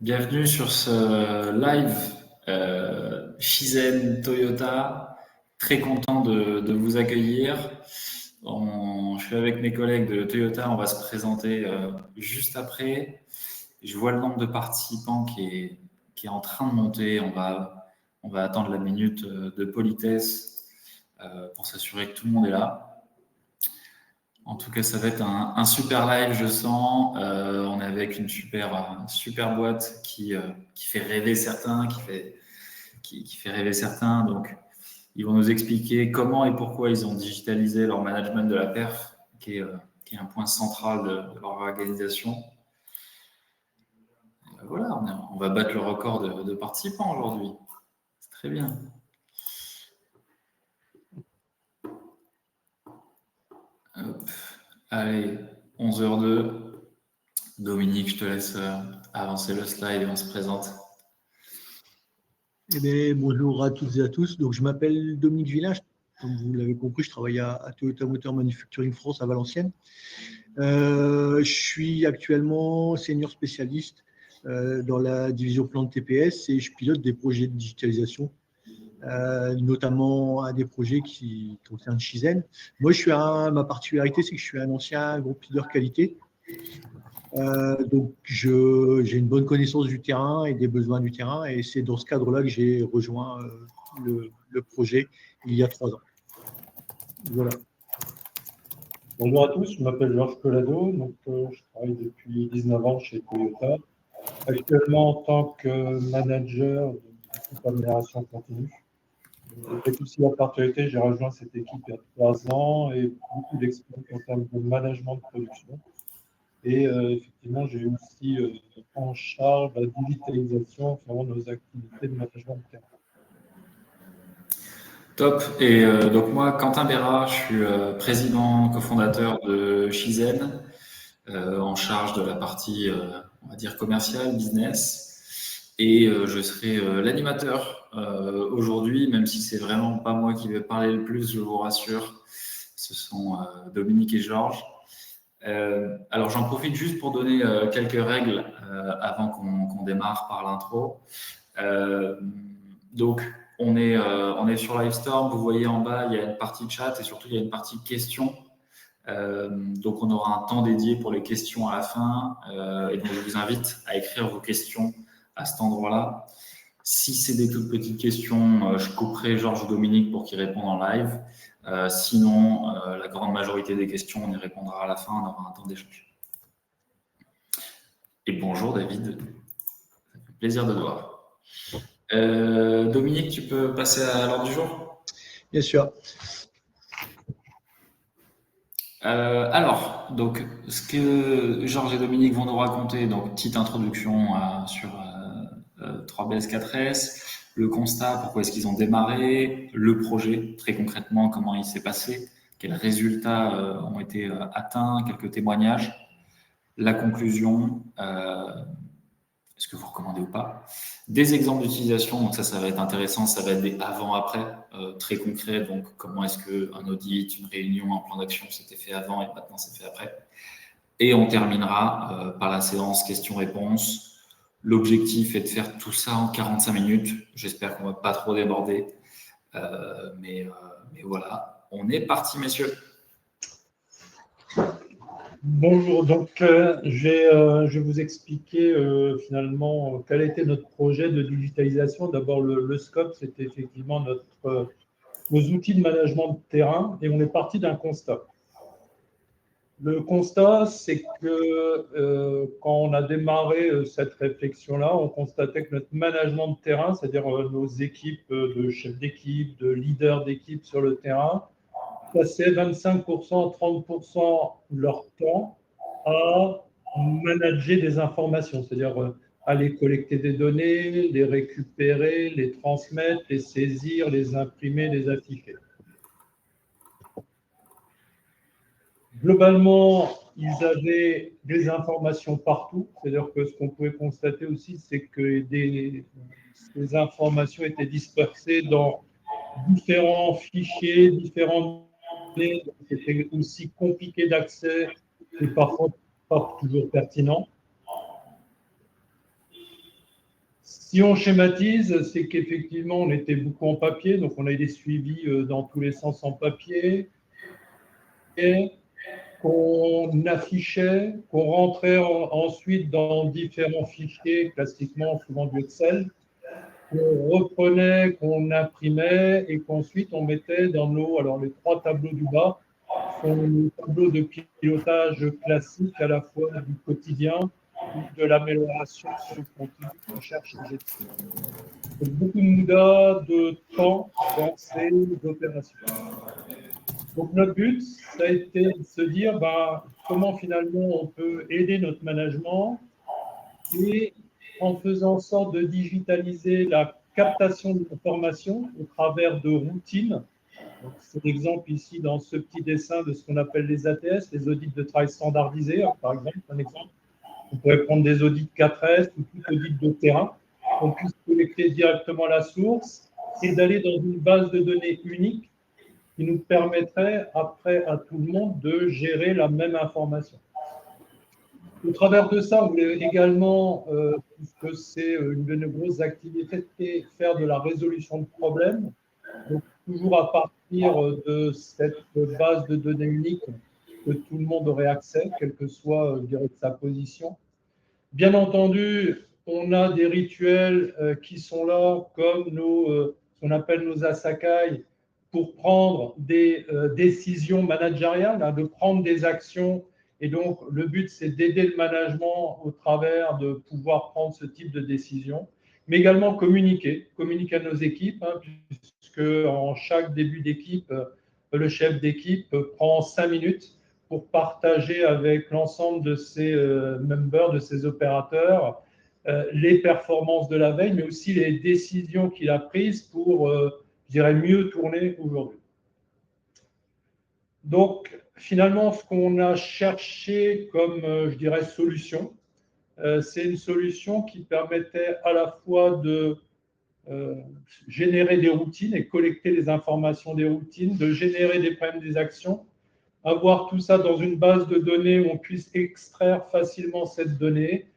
Bienvenue sur ce live Shizen Toyota. Très content de vous accueillir. Je suis avec mes collègues de Toyota, on va se présenter juste après. Je vois le nombre de participants qui est en train de monter. On va attendre la minute de politesse pour s'assurer que tout le monde est là. En tout cas, ça va être un super live, je sens. On est avec une super boîte qui fait rêver certains, qui fait rêver certains. Donc, ils vont nous expliquer comment et pourquoi ils ont digitalisé leur management de la perf, qui est un point central de leur organisation. Voilà, on va battre le record de participants aujourd'hui. C'est très bien. Hop. Allez, 11h02. Dominique, je te laisse avancer le slide et on se présente. Eh bien, bonjour à toutes et à tous. Donc, je m'appelle Dominique Village. Comme vous l'avez compris, je travaille à Toyota Motor Manufacturing France à Valenciennes. Je suis actuellement senior spécialiste dans la division plan de TPS et je pilote des projets de digitalisation, notamment des projets qui concernent Shizen. Moi, ma particularité, c'est que je suis un ancien groupe leader qualité. Donc, j'ai une bonne connaissance du terrain et des besoins du terrain, et c'est dans ce cadre-là que j'ai rejoint le projet il y a 3 ans. Voilà. Bonjour à tous, je m'appelle Georges Collado, donc je travaille depuis 19 ans chez Toyota, actuellement en tant que manager de l'équipe amélioration continue. Avec aussi la particularité, j'ai rejoint cette équipe il y a 3 ans et beaucoup d'expérience en termes de management de production. Et effectivement, j'ai aussi en charge la digitalisation de nos activités de management de terrain. Top. Et donc moi, Quentin Bérat, je suis président, cofondateur de Shizen, en charge de la partie, on va dire, commerciale, business. Et je serai l'animateur aujourd'hui, même si c'est vraiment pas moi qui vais parler le plus, je vous rassure. Ce sont Dominique et Georges. Alors j'en profite juste pour donner quelques règles avant qu'on démarre par l'intro. Donc on est sur Livestorm, vous voyez en bas il y a une partie chat et surtout il y a une partie questions. Donc on aura un temps dédié pour les questions à la fin et donc je vous invite à écrire vos questions à cet endroit-là. Si c'est des toutes petites questions, je couperai Georges ou Dominique pour qu'ils répondent en live. Sinon, la grande majorité des questions, on y répondra à la fin, on aura un temps d'échange. Et bonjour David, ça fait plaisir de te voir. Dominique, tu peux passer à l'ordre du jour ? Bien sûr. Alors, donc, ce que Georges et Dominique vont nous raconter, donc petite introduction sur 3BS 4S, le constat, pourquoi est-ce qu'ils ont démarré, le projet, très concrètement, comment il s'est passé, quels résultats ont été atteints, quelques témoignages, la conclusion, est-ce que vous recommandez ou pas, des exemples d'utilisation, donc ça va être intéressant, ça va être des avant-après, très concrets, donc comment est-ce qu'un audit, une réunion, un plan d'action s'était fait avant et maintenant c'est fait après. Et on terminera par la séance questions-réponses. L'objectif est de faire tout ça en 45 minutes. J'espère qu'on ne va pas trop déborder. Mais voilà, on est parti, messieurs. Bonjour, donc je vais vous expliquer finalement quel était notre projet de digitalisation. D'abord, le scope, c'était effectivement nos outils de management de terrain et on est parti d'un constat. Le constat, c'est que quand on a démarré cette réflexion-là, on constatait que notre management de terrain, c'est-à-dire nos équipes de chefs d'équipe, de leaders d'équipe sur le terrain, passaient 25%, 30% de leur temps à manager des informations, c'est-à-dire à les collecter des données, les récupérer, les transmettre, les saisir, les imprimer, les afficher. Globalement, ils avaient des informations partout, c'est-à-dire que ce qu'on pouvait constater aussi, c'est que ces informations étaient dispersées dans différents fichiers, différentes données, c'était aussi compliqué d'accès et parfois pas toujours pertinent. Si on schématise, c'est qu'effectivement, on était beaucoup en papier, donc on a eu des suivis dans tous les sens en papier, et qu'on affichait, qu'on rentrait ensuite dans différents fichiers, classiquement souvent du Excel, qu'on reprenait, qu'on imprimait et qu'ensuite on mettait dans alors les 3 tableaux du bas sont les tableaux de pilotage classiques à la fois du quotidien ou de l'amélioration continue qu'on cherche à gestion. Donc, beaucoup de muda, de temps dans ces opérations. Donc notre but, ça a été de se dire comment finalement on peut aider notre management et en faisant en sorte de digitaliser la captation de l'information au travers de routines. C'est l'exemple ici dans ce petit dessin de ce qu'on appelle les ATS, les audits de travail standardisés, par exemple, un exemple. On pourrait prendre des audits 4S ou tout audit de terrain, qu'on puisse collecter directement la source et d'aller dans une base de données unique qui nous permettrait après à tout le monde de gérer la même information. Au travers de ça, on voulait également, puisque c'est une de nos grosses activités, faire de la résolution de problèmes, donc toujours à partir de cette base de données unique que tout le monde aurait accès, quelle que soit, je dirais, sa position. Bien entendu, on a des rituels qui sont là, comme ce qu'on appelle nos asakai, pour prendre des décisions managériales, de prendre des actions. Et donc, le but, c'est d'aider le management au travers de pouvoir prendre ce type de décision, mais également communiquer à nos équipes, puisque en chaque début d'équipe, le chef d'équipe prend 5 minutes pour partager avec l'ensemble de ses members, de ses opérateurs, les performances de la veille, mais aussi les décisions qu'il a prises pour, je dirais, mieux tourner aujourd'hui. Donc, finalement, ce qu'on a cherché comme, je dirais, solution, c'est une solution qui permettait à la fois de générer des routines et collecter les informations des routines, de générer des problèmes des actions, avoir tout ça dans une base de données où on puisse extraire facilement cette donnée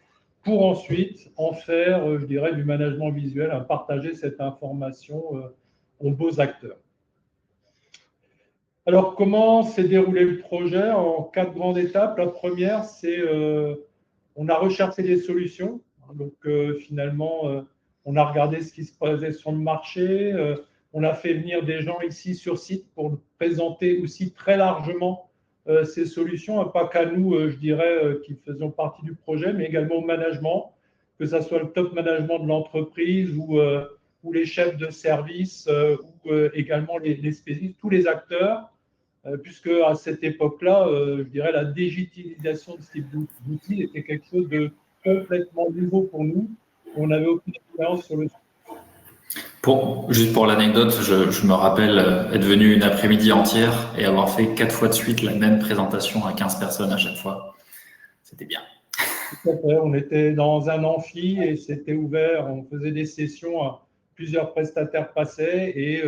pour ensuite en faire, je dirais, du management visuel, à partager cette information aux beaux acteurs. Alors, comment s'est déroulé le projet en 4 grandes étapes? La première, c'est on a recherché des solutions. Donc, finalement, on a regardé ce qui se passait sur le marché. On a fait venir des gens ici sur site pour présenter aussi très largement ces solutions, pas qu'à nous, je dirais, qui faisions partie du projet, mais également au management, que ce soit le top management de l'entreprise ou les chefs de service ou également les spécialistes, tous les acteurs, puisque à cette époque-là, je dirais, la digitalisation de ce type d'outils était quelque chose de complètement nouveau pour nous. On n'avait aucune expérience sur le sujet. Juste pour l'anecdote, je me rappelle être venu une après-midi entière et avoir fait 4 fois de suite la même présentation à 15 personnes à chaque fois. C'était bien. Tout à fait. On était dans un amphi et c'était ouvert. On faisait des sessions, plusieurs prestataires passaient et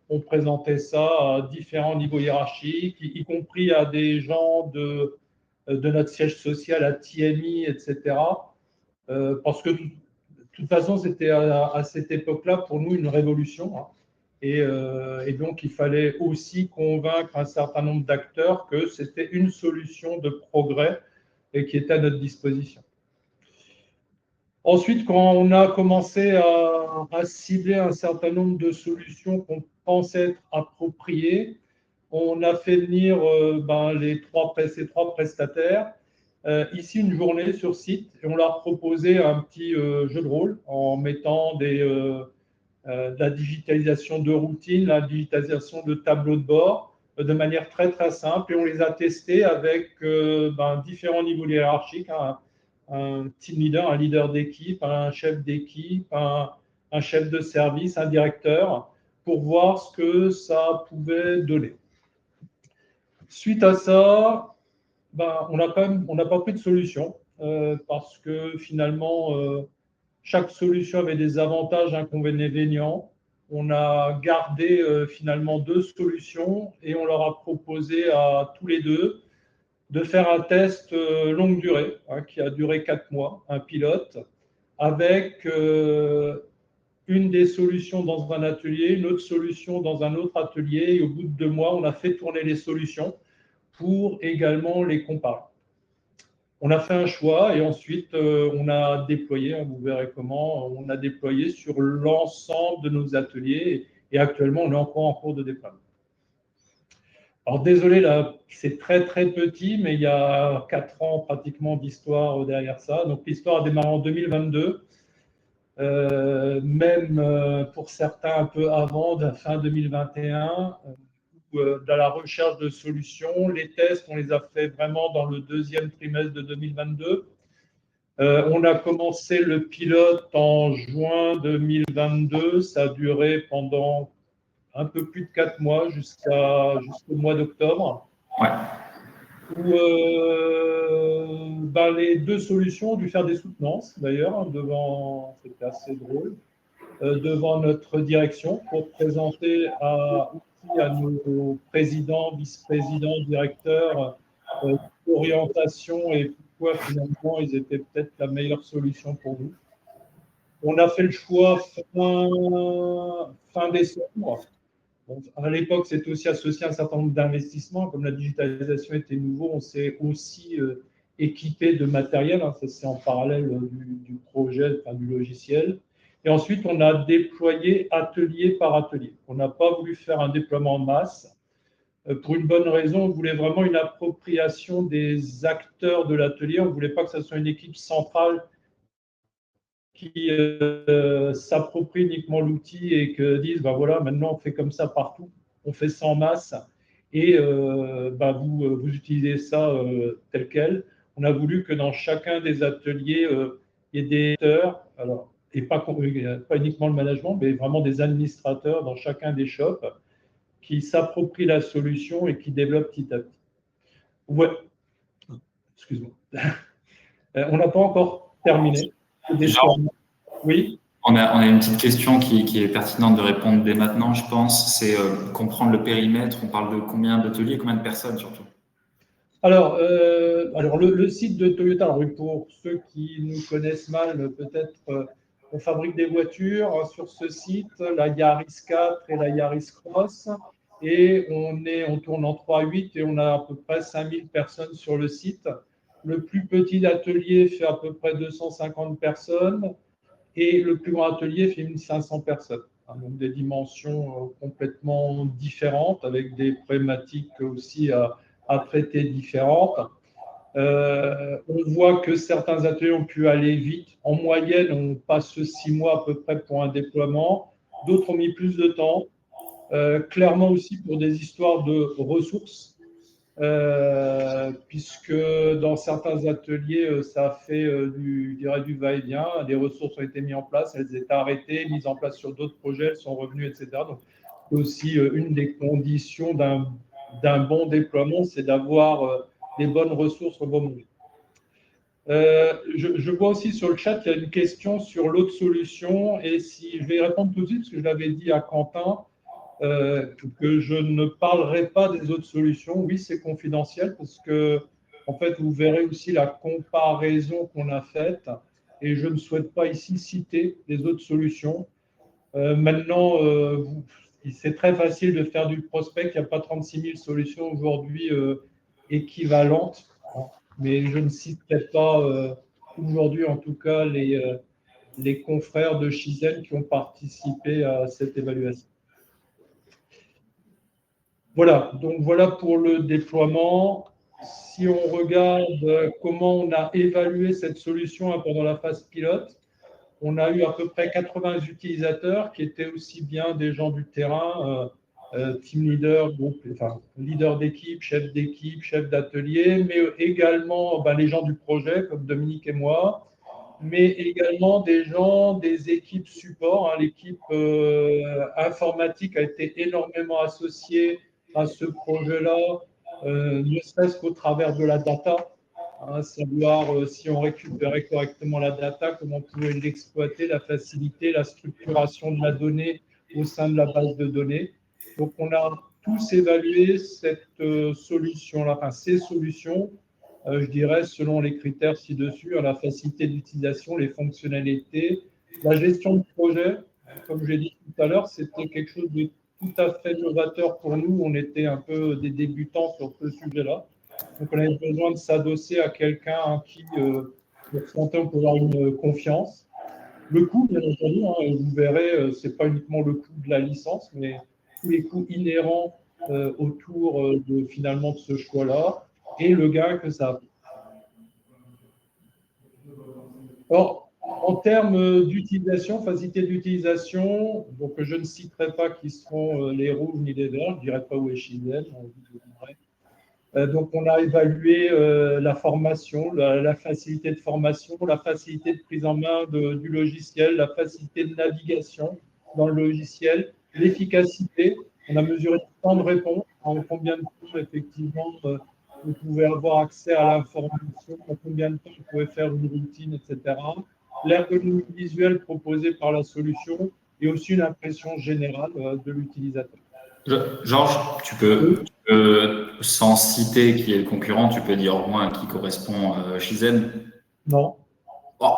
on présentait ça à différents niveaux hiérarchiques, y compris à des gens de notre siège social à TMI, etc. Parce que de toute façon, c'était à cette époque-là, pour nous, une révolution. Et donc, il fallait aussi convaincre un certain nombre d'acteurs que c'était une solution de progrès et qui était à notre disposition. Ensuite, quand on a commencé à cibler un certain nombre de solutions qu'on pensait être appropriées, on a fait venir ces 3 prestataires. Ici, une journée sur site, et on leur a proposé un petit jeu de rôle en mettant de la digitalisation de routines, la digitalisation de tableaux de bord, de manière très, très simple. Et on les a testés avec différents niveaux hiérarchiques, un team leader, un leader d'équipe, un chef d'équipe, un chef de service, un directeur, pour voir ce que ça pouvait donner. Suite à ça, on n'a pas pris de solution parce que finalement, chaque solution avait des avantages, inconvénients. On a gardé finalement 2 solutions et on leur a proposé à tous les 2 de faire un test longue durée qui a duré 4 mois, un pilote, avec une des solutions dans un atelier, une autre solution dans un autre atelier. Et au bout de 2 mois, on a fait tourner les solutions pour également les comparer. On a fait un choix et ensuite on a déployé, vous verrez comment, on a déployé sur l'ensemble de nos ateliers et actuellement on est encore en cours de déploiement. Alors désolé, là c'est très très petit, mais il y a 4 ans pratiquement d'histoire derrière ça. Donc l'histoire a démarré en 2022, même pour certains un peu avant, de fin 2021. Dans la recherche de solutions. Les tests, on les a fait vraiment dans le 2e trimestre de 2022. On a commencé le pilote en juin 2022. Ça a duré pendant un peu plus de 4 mois jusqu'au mois d'octobre. Ouais. Où les 2 solutions ont dû faire des soutenances, d'ailleurs, c'était assez drôle, devant notre direction pour présenter à nos présidents, vice-présidents, directeurs d'orientation et pourquoi finalement ils étaient peut-être la meilleure solution pour nous. On a fait le choix fin décembre. Bon, à l'époque, c'était aussi associé à un certain nombre d'investissements. Comme la digitalisation était nouveau, on s'est aussi équipé de matériel. Ça, c'est en parallèle du projet, du logiciel. Et ensuite, on a déployé atelier par atelier. On n'a pas voulu faire un déploiement en masse. Pour une bonne raison, on voulait vraiment une appropriation des acteurs de l'atelier. On ne voulait pas que ce soit une équipe centrale qui s'approprie uniquement l'outil et que disent, voilà, maintenant on fait comme ça partout, on fait ça en masse et vous utilisez ça tel quel. On a voulu que dans chacun des ateliers, il y ait des acteurs, alors, et pas uniquement le management, mais vraiment des administrateurs dans chacun des shops qui s'approprient la solution et qui développent petit à petit. Ouais, excuse-moi. On n'a pas encore terminé. Oui. On a une petite question qui est pertinente de répondre dès maintenant, je pense. C'est comprendre le périmètre. On parle de combien d'ateliers, combien de personnes surtout? Alors le site de Toyota, alors pour ceux qui nous connaissent mal, peut-être, on fabrique des voitures sur ce site, la Yaris 4 et la Yaris Cross, et on tourne en 3/8 et on a à peu près 5000 personnes sur le site. Le plus petit atelier fait à peu près 250 personnes et le plus grand atelier fait 1500 personnes. Donc des dimensions complètement différentes avec des problématiques aussi à traiter différentes. On voit que certains ateliers ont pu aller vite. En moyenne, on passe 6 mois à peu près pour un déploiement. D'autres ont mis plus de temps. Clairement aussi pour des histoires de ressources. Puisque dans certains ateliers, ça a fait du va-et-vient. Des ressources ont été mises en place, elles étaient arrêtées, mises en place sur d'autres projets, elles sont revenues, etc. Donc, c'est aussi une des conditions d'un bon déploiement, c'est d'avoir des bonnes ressources au bon moment. Je vois aussi sur le chat qu'il y a une question sur l'autre solution, et si je vais y répondre tout de suite, parce que je l'avais dit à Quentin, que je ne parlerai pas des autres solutions. Oui, c'est confidentiel parce que, en fait, vous verrez aussi la comparaison qu'on a faite et je ne souhaite pas ici citer les autres solutions. Maintenant, c'est très facile de faire du prospect. Il n'y a pas 36 000 solutions aujourd'hui équivalentes, mais je ne citerai pas aujourd'hui, en tout cas, les confrères de Shizen qui ont participé à cette évaluation. Voilà, donc voilà pour le déploiement. Si on regarde comment on a évalué cette solution pendant la phase pilote, on a eu à peu près 80 utilisateurs qui étaient aussi bien des gens du terrain, team leader, leader d'équipe, chef d'atelier, mais également les gens du projet comme Dominique et moi, mais également des gens des équipes support. L'équipe informatique a été énormément associée à ce projet-là, ne serait-ce qu'au travers de la data, savoir si on récupérait correctement la data, comment on pouvait l'exploiter, la faciliter, la structuration de la donnée au sein de la base de données. Donc, on a tous évalué cette solution-là, ces solutions je dirais, selon les critères ci-dessus, la facilité d'utilisation, les fonctionnalités, la gestion de projet. Comme j'ai dit tout à l'heure, c'était quelque chose de tout à fait novateur pour nous. On était un peu des débutants sur ce sujet-là. Donc, on avait besoin de s'adosser à quelqu'un en qui on sentait on pouvait avoir une confiance. Le coût, bien entendu, hein, vous verrez, ce n'est pas uniquement le coût de la licence, mais tous les coûts inhérents autour de finalement de ce choix-là et le gain que ça a. Or, en termes d'utilisation, facilité d'utilisation, donc je ne citerai pas qui seront les rouges ni les verts, je ne dirai pas où est Shizen, donc, on a évalué la formation, la facilité de formation, la facilité de prise en main du logiciel, la facilité de navigation dans le logiciel, l'efficacité. On a mesuré le temps de réponse, en combien de temps, effectivement, vous pouvez avoir accès à l'information, en combien de temps vous pouvez faire une routine, etc. L'ergonomie visuelle proposée par la solution et aussi une impression générale de l'utilisateur. Georges, tu peux, sans citer qui est le concurrent, tu peux dire au moins qui correspond Shizen? Non. Oh.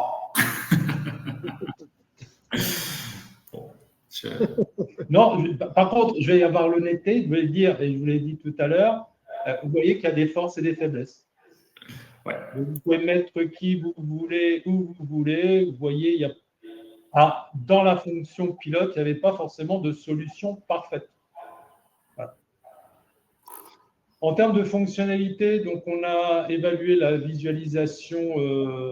Non, par contre, je vais y avoir l'honnêteté, je vais le dire, et je vous l'ai dit tout à l'heure, vous voyez qu'il y a des forces et des faiblesses. Ouais. Vous pouvez mettre qui vous voulez, où vous voulez. Vous voyez, dans la fonction pilote, il n'y avait pas forcément de solution parfaite. Voilà. En termes de fonctionnalité, donc on a évalué la visualisation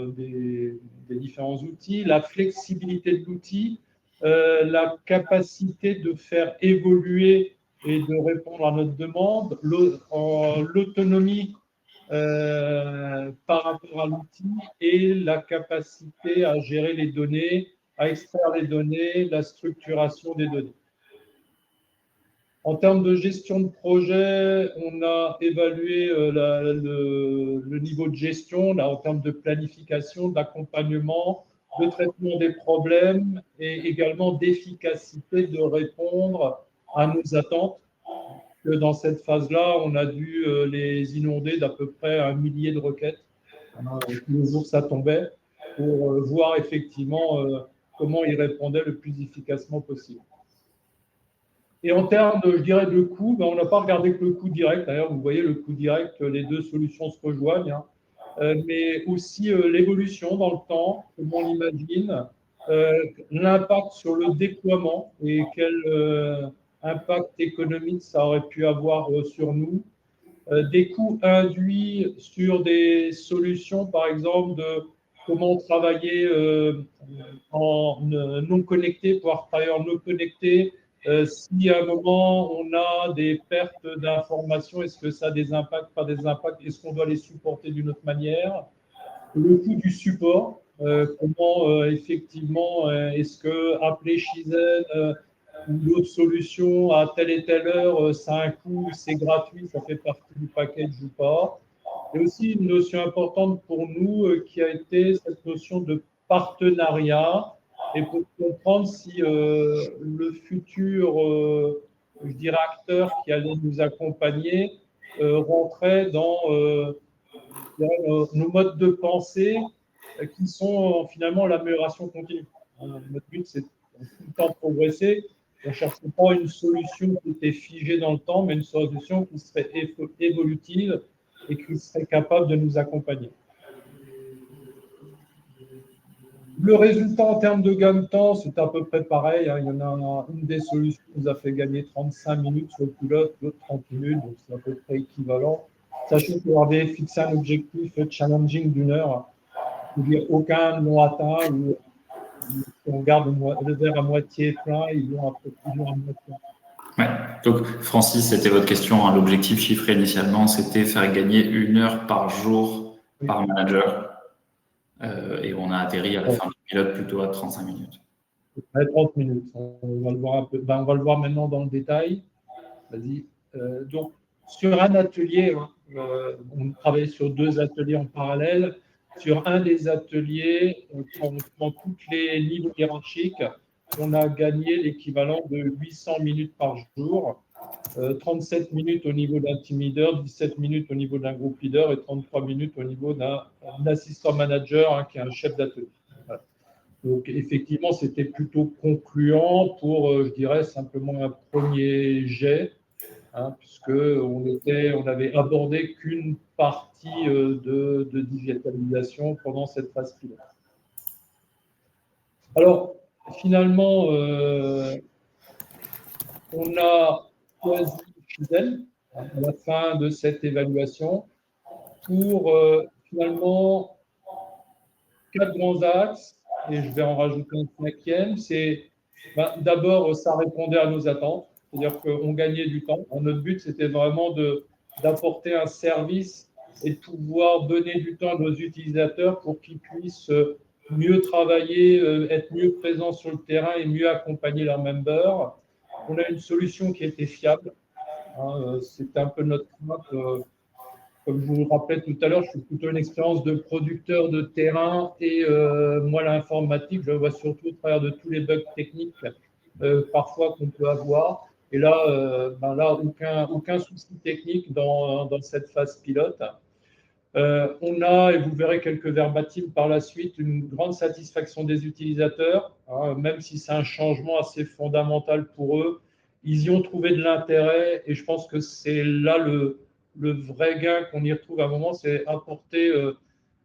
des différents outils, la flexibilité de l'outil, la capacité de faire évoluer et de répondre à notre demande, l'autonomie par rapport à l'outil et la capacité à gérer les données, à extraire les données, la structuration des données. En termes de gestion de projet, on a évalué le niveau de gestion là, en termes de planification, d'accompagnement, de traitement des problèmes et également d'efficacité de répondre à nos attentes. Dans cette phase-là, on a dû les inonder d'à peu près 1 millier de requêtes. Tous les jours, ça tombait pour voir effectivement comment ils répondaient le plus efficacement possible. Et en termes, je dirais, de coût, on n'a pas regardé que le coût direct. D'ailleurs, vous voyez, le coût direct, les deux solutions se rejoignent. Mais aussi l'évolution dans le temps, comme on l'imagine, l'impact sur le déploiement et quel impact économique ça aurait pu avoir sur nous, des coûts induits sur des solutions, par exemple, de comment travailler en non connecté, pouvoir travailler en non connecté. Si à un moment on a des pertes d'informations, est-ce que ça a des impacts, pas des impacts, est-ce qu'on doit les supporter d'une autre manière? Le coût du support, comment effectivement, est-ce que appeler Shizen ou d'autres solutions à telle et telle heure, ça a un coût, c'est gratuit, ça fait partie du package ou pas? Et aussi une notion importante pour nous qui a été cette notion de partenariat et pour comprendre si le futur, je dirais, acteur qui allait nous accompagner rentrait dans nos modes de pensée qui sont finalement l'amélioration continue. Notre but, c'est tout le temps de progresser. On ne cherche pas une solution qui était figée dans le temps, mais une solution qui serait évolutive et qui serait capable de nous accompagner. Le résultat en termes de gain de temps, c'est à peu près pareil. Il y en a une des solutions qui nous a fait gagner 35 minutes sur le pilote, l'autre 30 minutes, donc c'est à peu près équivalent. Sachez que vous avez fixé un objectif challenging d'1 heure. Aucun n'ont atteint. Ou, si on garde le verre à moitié plein, ils l'ont à moitié plein. Ouais. Donc, Francis, c'était votre question. Hein. L'objectif chiffré initialement, c'était faire gagner 1 heure par jour par manager. Et on a atterri à la fin du pilote plutôt à 35 minutes. 30 minutes. On va le voir un peu. On va le voir maintenant dans le détail. Vas-y. Donc, sur un atelier, on travaille sur 2 ateliers en parallèle. Sur un des ateliers, on prend tous les niveaux hiérarchiques. On a gagné l'équivalent de 800 minutes par jour. 37 minutes au niveau d'un team leader, 17 minutes au niveau d'un groupe leader et 33 minutes au niveau d'un assistant manager, hein, qui est un chef d'atelier. Voilà. Donc, effectivement, c'était plutôt concluant pour, je dirais, simplement un premier jet, hein, puisqu'on n'avait abordé qu'une partie de digitalisation pendant cette phase pilote. Alors, finalement, on a choisi Chizel à la fin de cette évaluation pour finalement 4 grands axes, et je vais en rajouter un 5e. C'est d'abord, ça répondait à nos attentes, c'est-à-dire qu'on gagnait du temps. Notre but, c'était vraiment d'apporter un service et de pouvoir donner du temps à nos utilisateurs pour qu'ils puissent mieux travailler, être mieux présents sur le terrain et mieux accompagner leurs members. On a une solution qui était fiable. Hein, c'était un peu notre crainte. Comme je vous le rappelais tout à l'heure, je suis plutôt une expérience de producteur de terrain et moi, l'informatique, je le vois surtout au travers de tous les bugs techniques parfois qu'on peut avoir. Et là, là aucun souci technique dans cette phase pilote. On a, et vous verrez quelques verbatims par la suite, une grande satisfaction des utilisateurs, hein, même si c'est un changement assez fondamental pour eux. Ils y ont trouvé de l'intérêt et je pense que c'est là le vrai gain qu'on y retrouve à un moment, c'est apporter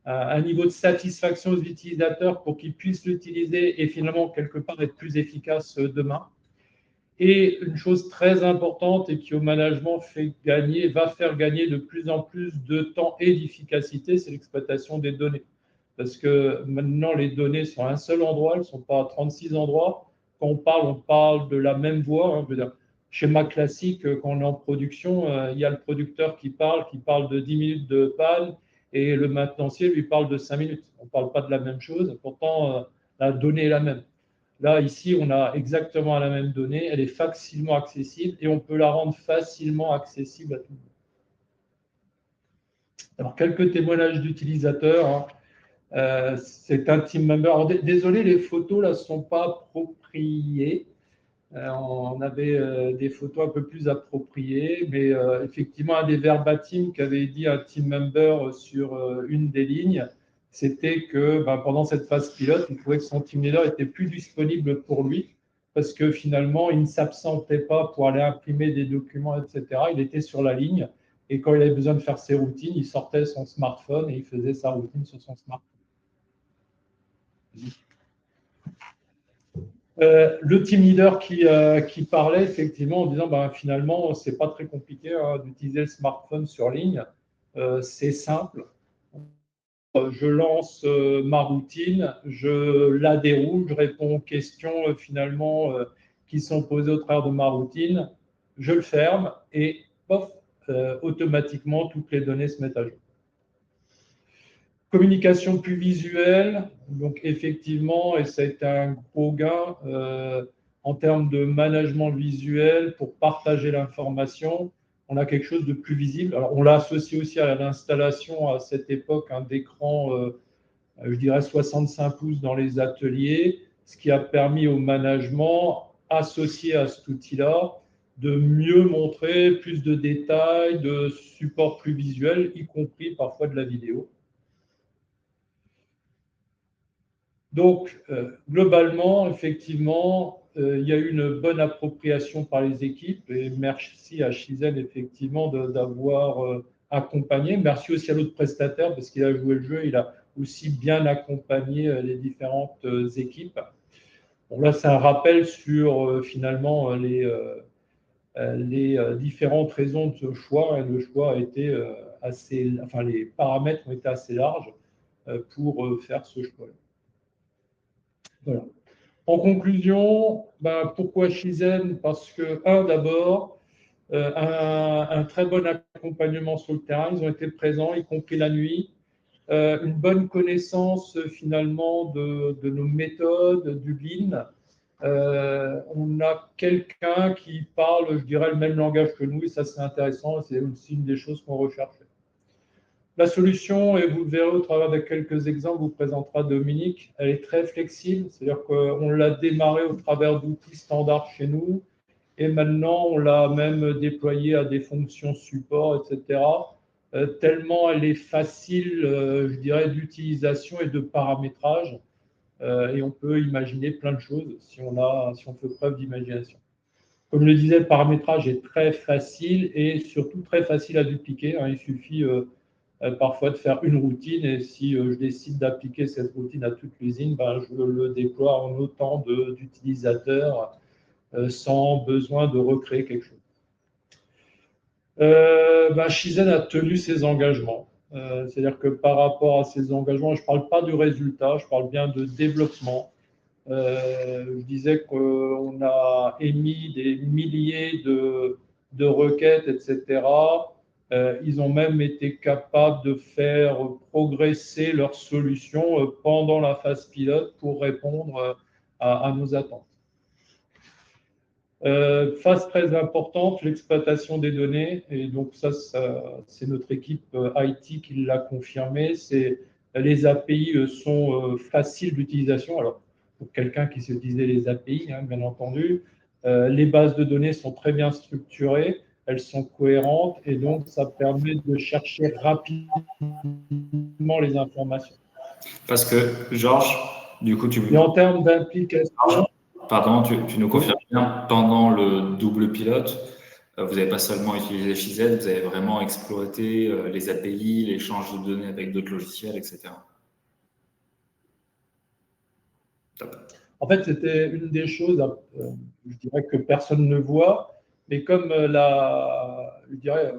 un niveau de satisfaction aux utilisateurs pour qu'ils puissent l'utiliser et finalement, quelque part, être plus efficaces demain. Et une chose très importante et qui au management va faire gagner de plus en plus de temps et d'efficacité, c'est l'exploitation des données. Parce que maintenant, les données sont à un seul endroit, elles ne sont pas à 36 endroits. Quand on parle de la même voix. Hein, je veux dire, schéma classique, quand on est en production, il y a le producteur qui parle de 10 minutes de panne et le maintenancier lui parle de 5 minutes. On ne parle pas de la même chose, pourtant la donnée est la même. Là, ici, on a exactement la même donnée, elle est facilement accessible et on peut la rendre facilement accessible à tout le monde. Alors, quelques témoignages d'utilisateurs. Hein. C'est un team member. Alors, désolé, les photos là ne sont pas appropriées. On avait des photos un peu plus appropriées, mais effectivement, un des verbatims qu'avait dit un team member sur une des lignes, c'était que pendant cette phase pilote, il trouvait que son team leader était plus disponible pour lui parce que finalement, il ne s'absentait pas pour aller imprimer des documents, etc. Il était sur la ligne et quand il avait besoin de faire ses routines, il sortait son smartphone et il faisait sa routine sur son smartphone. Le team leader qui parlait effectivement en disant finalement, c'est pas très compliqué hein, d'utiliser le smartphone sur ligne. C'est simple. Je lance ma routine, je la déroule, je réponds aux questions finalement qui sont posées au travers de ma routine, je le ferme et pof, automatiquement toutes les données se mettent à jour. Communication plus visuelle, donc effectivement, et ça a été un gros gain en termes de management visuel pour partager l'information. On a quelque chose de plus visible. Alors, on l'a associé aussi à l'installation à cette époque d'écran, je dirais 65 pouces dans les ateliers, ce qui a permis au management, associé à cet outil-là, de mieux montrer plus de détails, de supports plus visuels, y compris parfois de la vidéo. Donc, globalement, effectivement, il y a eu une bonne appropriation par les équipes et merci à Chizel, effectivement, d'avoir accompagné. Merci aussi à l'autre prestataire parce qu'il a joué le jeu, il a aussi bien accompagné les différentes équipes. Bon, là, c'est un rappel sur finalement les différentes raisons de ce choix. Le choix a été les paramètres ont été assez larges pour faire ce choix-là. Voilà. En conclusion, pourquoi Shizen? Parce que, d'abord, un très bon accompagnement sur le terrain. Ils ont été présents, y compris la nuit. Une bonne connaissance, finalement, de nos méthodes, du Lean. On a quelqu'un qui parle, je dirais, le même langage que nous, et ça, c'est intéressant. C'est aussi une des choses qu'on recherche. La solution, et vous le verrez au travers de quelques exemples, vous présentera Dominique, elle est très flexible, c'est-à-dire qu'on l'a démarré au travers d'outils standards chez nous, Et maintenant, on l'a même déployée à des fonctions support, etc. Tellement elle est facile, je dirais, d'utilisation et de paramétrage. Et on peut imaginer plein de choses si on fait preuve d'imagination. Comme je le disais, le paramétrage est très facile et surtout très facile à dupliquer. Il suffit parfois de faire une routine et si je décide d'appliquer cette routine à toute l'usine, je le déploie en autant d'utilisateurs sans besoin de recréer quelque chose. Shizen a tenu ses engagements. C'est-à-dire que par rapport à ses engagements, je ne parle pas du résultat, je parle bien de développement. Je disais qu'on a émis des milliers de requêtes, etc. Ils ont même été capables de faire progresser leurs solutions pendant la phase pilote pour répondre à nos attentes. Phase très importante, l'exploitation des données. Et donc ça c'est notre équipe IT qui l'a confirmé. Les API sont faciles d'utilisation. Alors, pour quelqu'un qui sait utiliser les API, bien entendu, les bases de données sont très bien structurées, elles sont cohérentes et donc ça permet de chercher rapidement les informations. Parce que, Georges, du coup, Et en termes d'implication, pardon, tu nous confirmes bien, pendant le double pilote, vous n'avez pas seulement utilisé Shizen, vous avez vraiment exploité les API, l'échange de données avec d'autres logiciels, etc. Top. En fait, c'était une des choses, je dirais, que personne ne voit. Mais comme je dirais,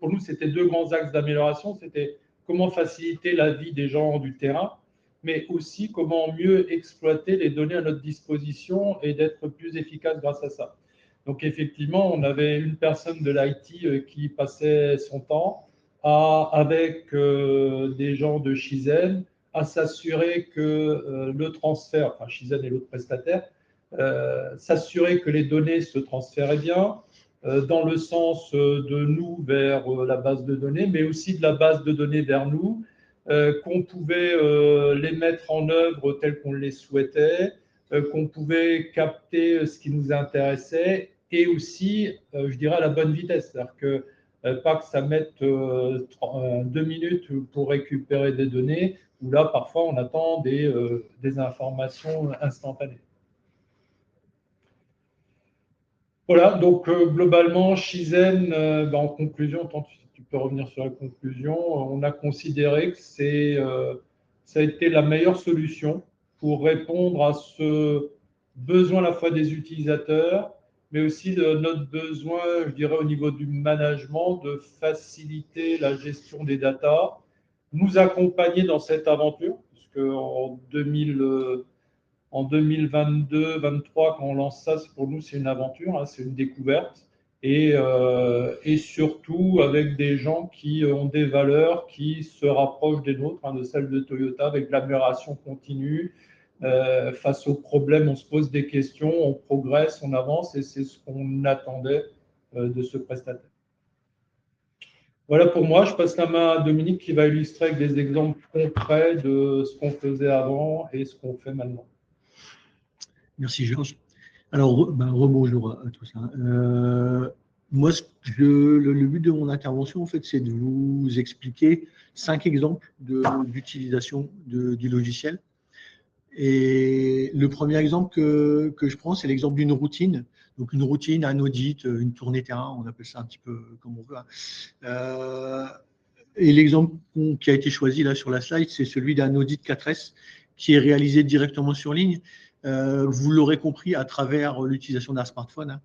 pour nous, c'était deux grands axes d'amélioration. C'était comment faciliter la vie des gens du terrain, mais aussi comment mieux exploiter les données à notre disposition et d'être plus efficace grâce à ça. Donc, effectivement, on avait une personne de l'IT qui passait son temps avec des gens de Shizen à s'assurer que le transfert, enfin Shizen et l'autre prestataire, s'assurer que les données se transféraient bien dans le sens de nous vers la base de données, mais aussi de la base de données vers nous, qu'on pouvait les mettre en œuvre tels qu'on les souhaitait, qu'on pouvait capter ce qui nous intéressait et aussi, je dirais, à la bonne vitesse. C'est-à-dire que pas que ça mette 2 minutes pour récupérer des données, où là, parfois, on attend des informations instantanées. Voilà, donc globalement, Shizen, en conclusion, tant que tu peux revenir sur la conclusion, on a considéré que ça a été la meilleure solution pour répondre à ce besoin à la fois des utilisateurs, mais aussi de notre besoin, je dirais, au niveau du management, de faciliter la gestion des datas, nous accompagner dans cette aventure, puisque en 2022-2023, quand on lance ça, pour nous, c'est une aventure, c'est une découverte. Et surtout avec des gens qui ont des valeurs qui se rapprochent des nôtres, de celles de Toyota, avec de l'amélioration continue. Face aux problèmes, on se pose des questions, on progresse, on avance, et c'est ce qu'on attendait de ce prestataire. Voilà pour moi, je passe la main à Dominique qui va illustrer avec des exemples concrets de ce qu'on faisait avant et ce qu'on fait maintenant. Merci Georges. Alors, rebonjour à tous. Moi, le but de mon intervention, en fait, c'est de vous expliquer 5 exemples d'utilisation du logiciel. Et le premier exemple que je prends, c'est l'exemple d'une routine. Donc, une routine, un audit, une tournée terrain, on appelle ça un petit peu comme on veut. Et l'exemple qui a été choisi là sur la slide, c'est celui d'un audit 4S qui est réalisé directement sur ligne. Vous l'aurez compris à travers l'utilisation d'un smartphone.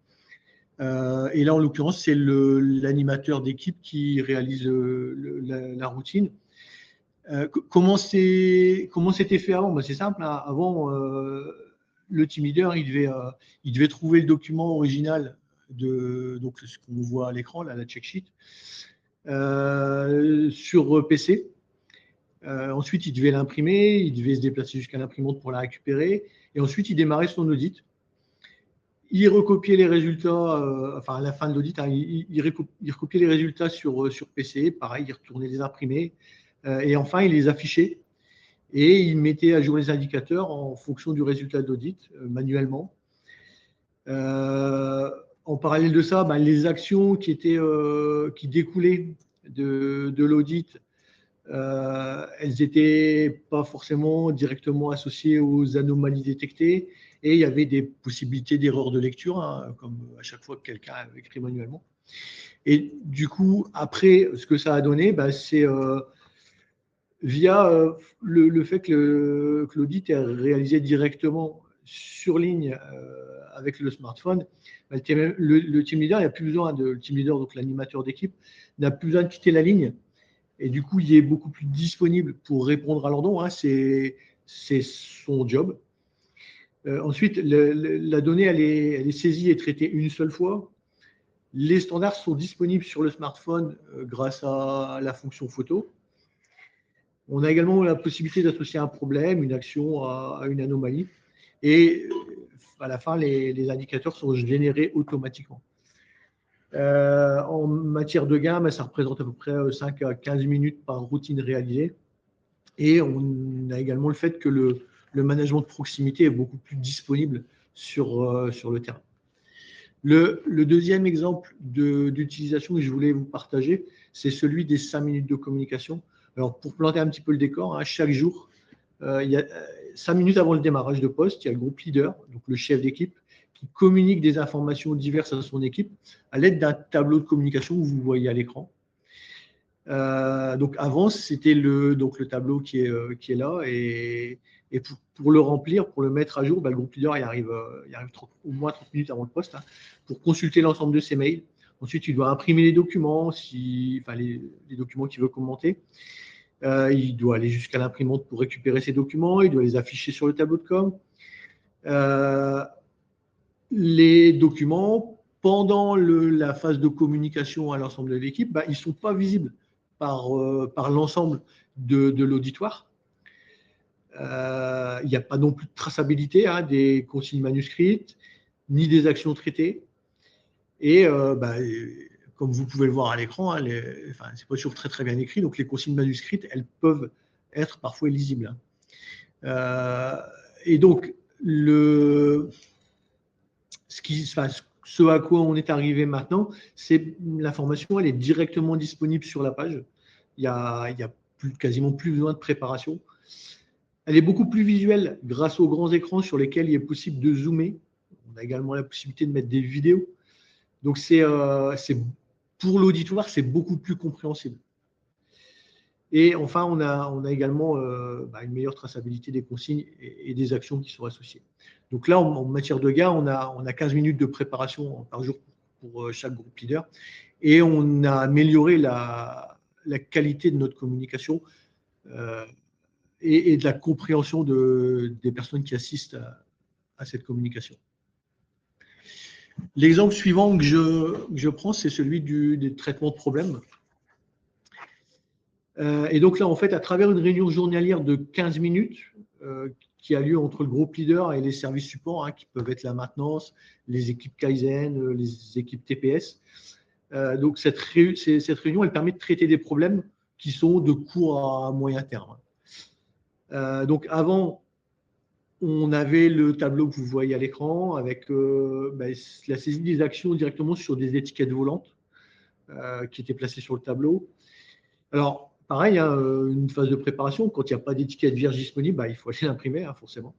Et là, en l'occurrence, c'est l'animateur d'équipe qui réalise la routine. Comment c'était fait avant? C'est simple. Avant, le team leader, il devait trouver le document original donc ce qu'on voit à l'écran, la check sheet, sur PC. Ensuite, il devait l'imprimer, il devait se déplacer jusqu'à l'imprimante pour la récupérer, et ensuite, il démarrait son audit. Il recopiait les résultats, à la fin de l'audit, il recopiait les résultats sur PC, pareil, il retournait les imprimer, et enfin, il les affichait, et il mettait à jour les indicateurs en fonction du résultat d'audit, manuellement. En parallèle de ça, les actions qui découlaient de l'audit, elles n'étaient pas forcément directement associées aux anomalies détectées et il y avait des possibilités d'erreurs de lecture, hein, comme à chaque fois que quelqu'un écrit manuellement. Et du coup, après, ce que ça a donné, c'est via le fait que l'audit est réalisé directement sur ligne avec le smartphone, le team leader, il n'a plus besoin le team leader, donc l'animateur d'équipe, n'a plus besoin de quitter la ligne. Et du coup, il est beaucoup plus disponible pour répondre à l'ordre. Hein, c'est son job. Ensuite, la donnée, elle est saisie et traitée une seule fois. Les standards sont disponibles sur le smartphone grâce à la fonction photo. On a également la possibilité d'associer un problème, une action à une anomalie. Et à la fin, les indicateurs sont générés automatiquement. En matière de gain, ça représente à peu près 5 à 15 minutes par routine réalisée. Et on a également le fait que le management de proximité est beaucoup plus disponible sur le terrain. Le deuxième exemple d'utilisation que je voulais vous partager, c'est celui des 5 minutes de communication. Alors, pour planter un petit peu le décor, hein, chaque jour, il y a 5 minutes avant le démarrage de poste, il y a le groupe leader, donc le chef d'équipe, qui communique des informations diverses à son équipe à l'aide d'un tableau de communication que vous voyez à l'écran. Donc avant, c'était le tableau qui est là et pour le remplir, pour le mettre à jour, le groupe leader il arrive au moins 30 minutes avant le poste, hein, pour consulter l'ensemble de ses mails. Ensuite, il doit imprimer les documents, les documents qu'il veut commenter. Il doit aller jusqu'à l'imprimante pour récupérer ses documents, il doit les afficher sur le tableau de com. Les documents, pendant la phase de communication à l'ensemble de l'équipe, ils ne sont pas visibles par l'ensemble de l'auditoire. Il n'y a pas non plus de traçabilité des consignes manuscrites, ni des actions traitées. Et comme vous pouvez le voir à l'écran, hein, c'est pas toujours très, très bien écrit, donc les consignes manuscrites, elles peuvent être parfois illisibles. Et donc, ce à quoi on est arrivé maintenant, c'est l'information, elle est directement disponible sur la page. Il y a quasiment plus besoin de préparation. Elle est beaucoup plus visuelle grâce aux grands écrans sur lesquels il est possible de zoomer. On a également la possibilité de mettre des vidéos. Donc, pour l'auditoire, c'est beaucoup plus compréhensible. Et enfin, on a également une meilleure traçabilité des consignes et des actions qui sont associées. Donc là, en matière de gain, on a 15 minutes de préparation par jour pour chaque groupe leader. Et on a amélioré la qualité de notre communication et de la compréhension des personnes qui assistent à cette communication. L'exemple suivant que je prends, c'est celui des traitements de problèmes. Et donc là, en fait, à travers une réunion journalière de 15 minutes qui a lieu entre le groupe leader et les services supports, hein, qui peuvent être la maintenance, les équipes Kaizen, les équipes TPS. Donc cette réunion, elle permet de traiter des problèmes qui sont de court à moyen terme. Donc avant, on avait le tableau que vous voyez à l'écran avec la saisie des actions directement sur des étiquettes volantes qui étaient placées sur le tableau. Alors, pareil, hein, une phase de préparation, quand il n'y a pas d'étiquette vierge disponible, il faut aller l'imprimer, hein, forcément.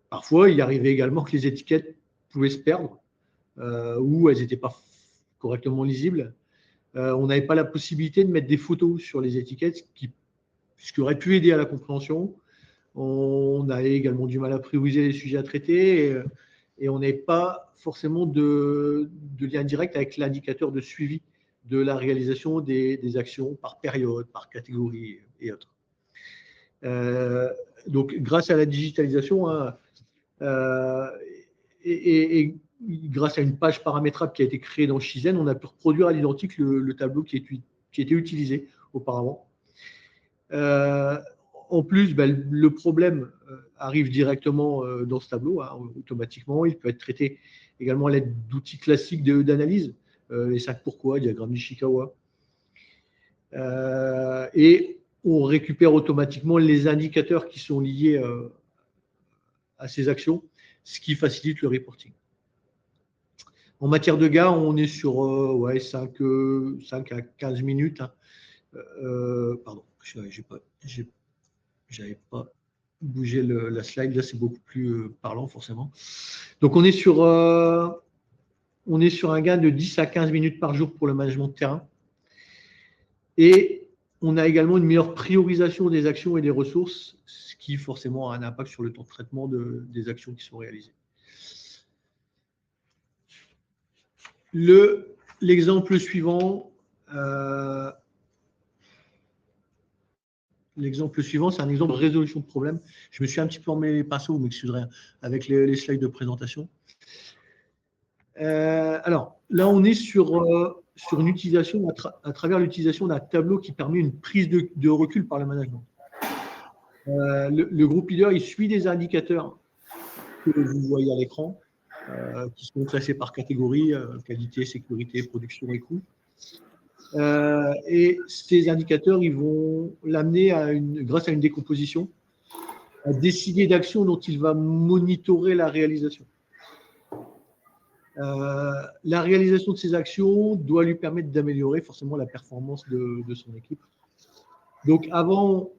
Parfois, il arrivait également que les étiquettes pouvaient se perdre ou elles n'étaient pas correctement lisibles. On n'avait pas la possibilité de mettre des photos sur les étiquettes, ce qui aurait pu aider à la compréhension. On avait également du mal à prioriser les sujets à traiter et on n'avait pas forcément de lien direct avec l'indicateur de suivi de la réalisation des actions par période, par catégorie et autres. Donc, grâce à la digitalisation hein, et grâce à une page paramétrable qui a été créée dans Shizen, on a pu reproduire à l'identique le tableau qui était utilisé auparavant. En plus, le problème arrive directement dans ce tableau, hein, automatiquement. Il peut être traité également à l'aide d'outils classiques d'analyse. Les 5 pourquoi, diagramme d'Ishikawa. Et on récupère automatiquement les indicateurs qui sont liés à ces actions ce qui facilite le reporting. En matière de gain, on est sur 5 à 15 minutes. Hein. Pardon, je n'avais pas bougé la slide. Là, c'est beaucoup plus parlant, forcément. Donc, on est sur un gain de 10 à 15 minutes par jour pour le management de terrain. Et on a également une meilleure priorisation des actions et des ressources, ce qui forcément a un impact sur le temps de traitement des actions qui sont réalisées. L'exemple suivant, c'est un exemple de résolution de problème. Je me suis un petit peu emmêlé les pinceaux, vous m'excuserez, avec les slides de présentation. Alors, là, on est sur une utilisation, à travers l'utilisation d'un tableau qui permet une prise de recul par le management. Le groupe leader, il suit des indicateurs que vous voyez à l'écran, qui sont classés par catégorie, qualité, sécurité, production et coût. Et ces indicateurs, ils vont l'amener, grâce à une décomposition, à décider d'actions dont il va monitorer la réalisation. La réalisation de ces actions doit lui permettre d'améliorer forcément la performance de son équipe. Donc, avant,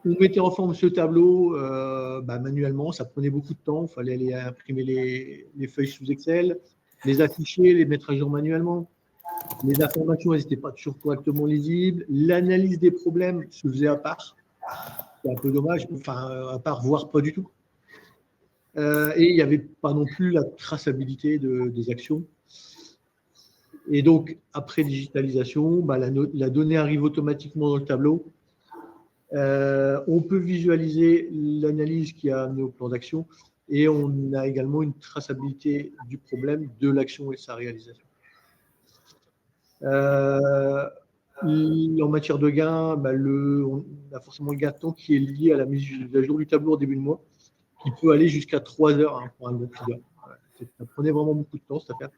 on mettait en forme ce tableau manuellement, ça prenait beaucoup de temps, il fallait aller imprimer les feuilles sous Excel, les afficher, les mettre à jour manuellement. Les informations n'étaient pas toujours correctement lisibles. L'analyse des problèmes se faisait à part. C'est un peu dommage, à part, voire pas du tout. Et il n'y avait pas non plus la traçabilité des actions. Et donc, après digitalisation, la donnée arrive automatiquement dans le tableau. On peut visualiser l'analyse qui a amené au plan d'action et on a également une traçabilité du problème, de l'action et de sa réalisation. En matière de gain, on a forcément le gain de temps qui est lié à la mise à jour du tableau au début de mois, qui peut aller jusqu'à 3 heures pour un groupe leader. Ça prenait vraiment beaucoup de temps, cette affaire.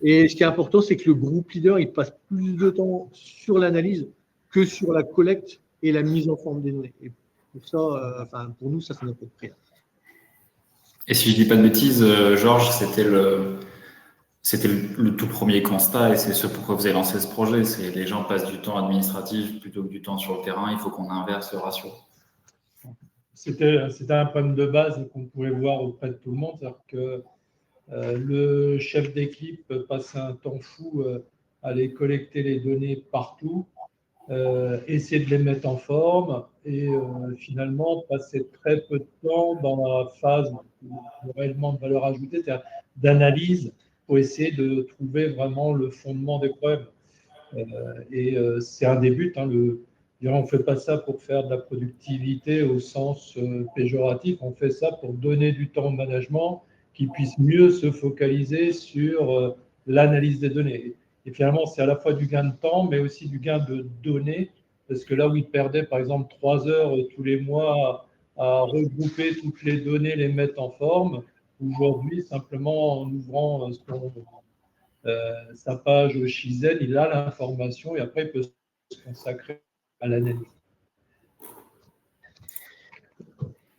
Et ce qui est important, c'est que le groupe leader, il passe plus de temps sur l'analyse que sur la collecte et la mise en forme des données. Et pour ça, pour nous, ça n'a pas de prix. Et si je dis pas de bêtises, Georges, c'était le tout premier constat et c'est ce pourquoi vous avez lancé ce projet. C'est les gens passent du temps administratif plutôt que du temps sur le terrain. Il faut qu'on inverse le ratio. C'était un problème de base qu'on pouvait voir auprès de tout le monde. C'est-à-dire que le chef d'équipe passait un temps fou à aller collecter les données partout, essayer de les mettre en forme et finalement passer très peu de temps dans la phase de réellement de valeur ajoutée, c'est-à-dire d'analyse pour essayer de trouver vraiment le fondement des problèmes. C'est un des buts. On ne fait pas ça pour faire de la productivité au sens péjoratif, on fait ça pour donner du temps au management qui puisse mieux se focaliser sur l'analyse des données. Et finalement, c'est à la fois du gain de temps, mais aussi du gain de données, parce que là où ils perdaient, par exemple, 3 heures tous les mois à regrouper toutes les données, les mettre en forme, aujourd'hui, simplement en ouvrant sa page Shizen, il a l'information et après, il peut se consacrer à l'analyse.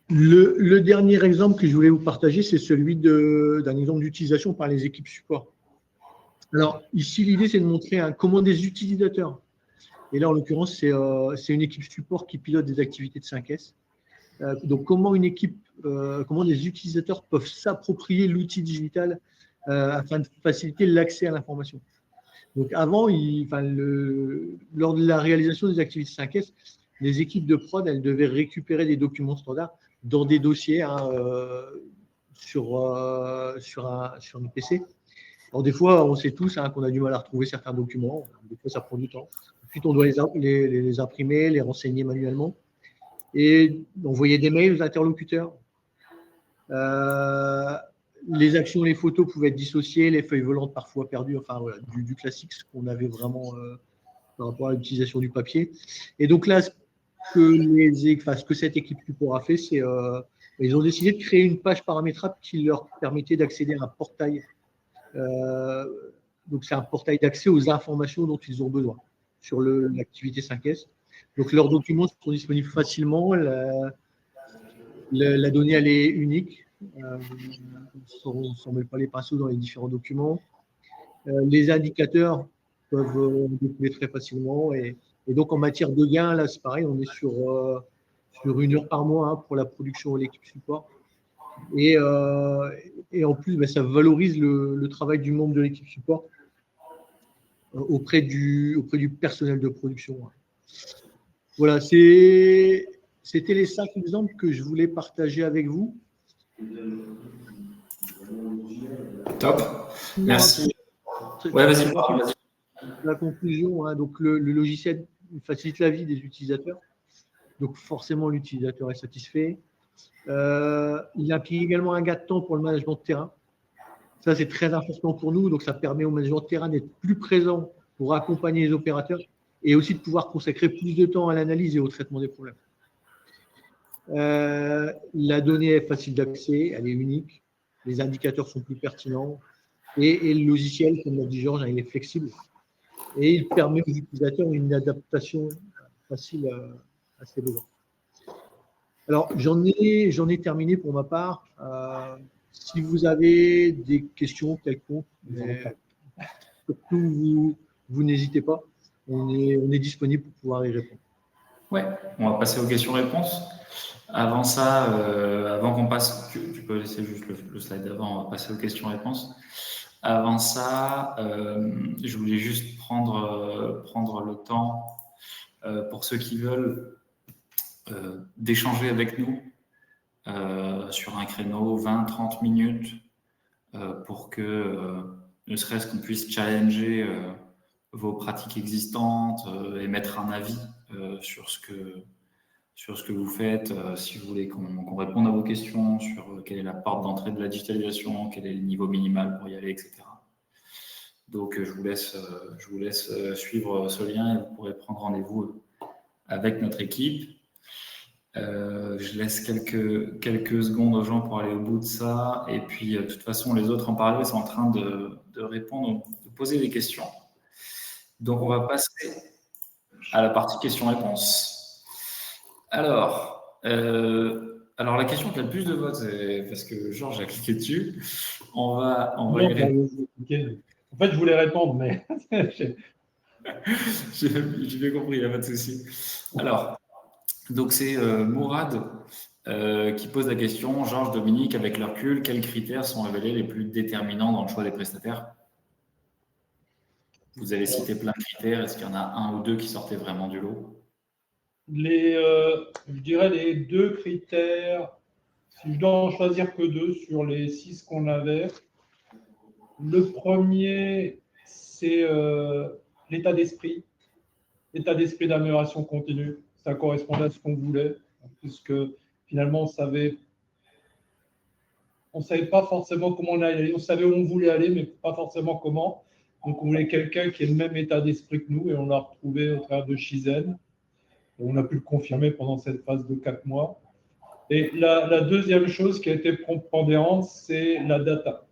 Le dernier exemple que je voulais vous partager, c'est celui d'un exemple d'utilisation par les équipes support. Alors, ici, l'idée, c'est de montrer comment des utilisateurs, et là, en l'occurrence, c'est une équipe support qui pilote des activités de 5S. Donc, comment des utilisateurs peuvent s'approprier l'outil digital afin de faciliter l'accès à l'information. Donc, avant, lors de la réalisation des activités 5S, les équipes de prod, elles devaient récupérer des documents standards dans des dossiers sur un PC. Alors, des fois, on sait tous qu'on a du mal à retrouver certains documents. Des fois, ça prend du temps. Ensuite, on doit les imprimer, les renseigner manuellement et envoyer des mails aux interlocuteurs. Les actions, les photos pouvaient être dissociées, les feuilles volantes parfois perdues, du classique, ce qu'on avait vraiment par rapport à l'utilisation du papier. Et donc là, ce que cette équipe support a fait, c'est ils ont décidé de créer une page paramétrable qui leur permettait d'accéder à un portail. Donc c'est un portail d'accès aux informations dont ils ont besoin sur l'activité 5S. Donc leurs documents sont disponibles facilement. La donnée, elle est unique. On ne s'en mêle pas les pinceaux dans les différents documents. Les indicateurs peuvent découler très facilement. Et donc, en matière de gains, là, c'est pareil, on est sur 1 heure par mois hein, pour la production et l'équipe support. Et en plus, ça valorise le travail du membre de l'équipe support auprès du personnel de production. Voilà, c'était les 5 exemples que je voulais partager avec vous. Top. Merci. Ouais, vas-y. La conclusion, hein, donc le logiciel facilite la vie des utilisateurs. Donc forcément, l'utilisateur est satisfait. Il implique également un gain de temps pour le management de terrain. Ça, c'est très important pour nous. Donc, ça permet au management de terrain d'être plus présent pour accompagner les opérateurs et aussi de pouvoir consacrer plus de temps à l'analyse et au traitement des problèmes. La donnée est facile d'accès, elle est unique. Les indicateurs sont plus pertinents. Et le logiciel, comme l'a dit Georges, il est flexible. Et il permet aux utilisateurs une adaptation facile à ses besoins. Alors, j'en ai terminé pour ma part. Si vous avez des questions quelconques, surtout vous n'hésitez pas. On est disponible pour pouvoir y répondre. Ouais, on va passer aux questions-réponses. Avant ça, avant qu'on passe, tu peux laisser juste le slide d'avant, on va passer aux questions-réponses. Avant ça, je voulais juste prendre le temps pour ceux qui veulent d'échanger avec nous sur un créneau 20-30 minutes pour que ne serait-ce qu'on puisse challenger vos pratiques existantes et mettre un avis sur ce que vous faites, si vous voulez qu'on réponde à vos questions sur quelle est la porte d'entrée de la digitalisation, quel est le niveau minimal pour y aller, etc. Donc, je vous laisse suivre ce lien et vous pourrez prendre rendez-vous avec notre équipe. Je laisse quelques secondes aux gens pour aller au bout de ça. Et puis, de toute façon, les autres en parallèle sont en train de répondre, de poser des questions. Donc, on va passer à la partie questions-réponses. Alors, la question qui a le plus de votes, c'est parce que Georges a cliqué dessus. On va y répondre. En fait, je voulais répondre, mais j'ai bien compris, il n'y a pas de souci. Alors, donc c'est Mourad qui pose la question. Georges, Dominique, avec le recul, quels critères sont révélés les plus déterminants dans le choix des prestataires? Vous avez cité plein de critères. Est-ce qu'il y en a un ou deux qui sortaient vraiment du lot? Je dirais les 2 critères, si je dois en choisir que 2 sur les 6 qu'on avait. Le premier, c'est l'état d'esprit d'amélioration continue. Ça correspondait à ce qu'on voulait, puisque finalement, on savait pas forcément comment on allait aller. On savait où on voulait aller, mais pas forcément comment. Donc, on voulait quelqu'un qui ait le même état d'esprit que nous, et on l'a retrouvé au travers de Shizen. Et on a pu le confirmer pendant cette phase de 4 mois. Et la deuxième chose qui a été prépondérante, c'est la data.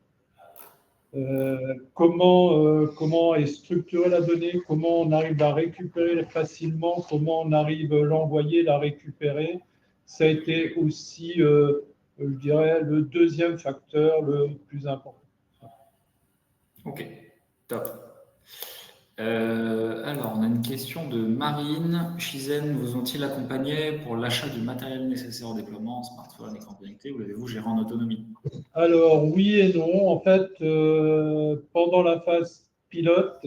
Comment est structurée la donnée, comment on arrive à récupérer facilement, comment on arrive à l'envoyer, la récupérer. Ça a été aussi, je dirais, le deuxième facteur le plus important. Ok, top. Alors, on a une question de Marine. Shizen vous ont-ils accompagné pour l'achat du matériel nécessaire au déploiement, smartphone, écran connecté, ou l'avez-vous géré en autonomie? Alors, oui et non. En fait, pendant la phase pilote,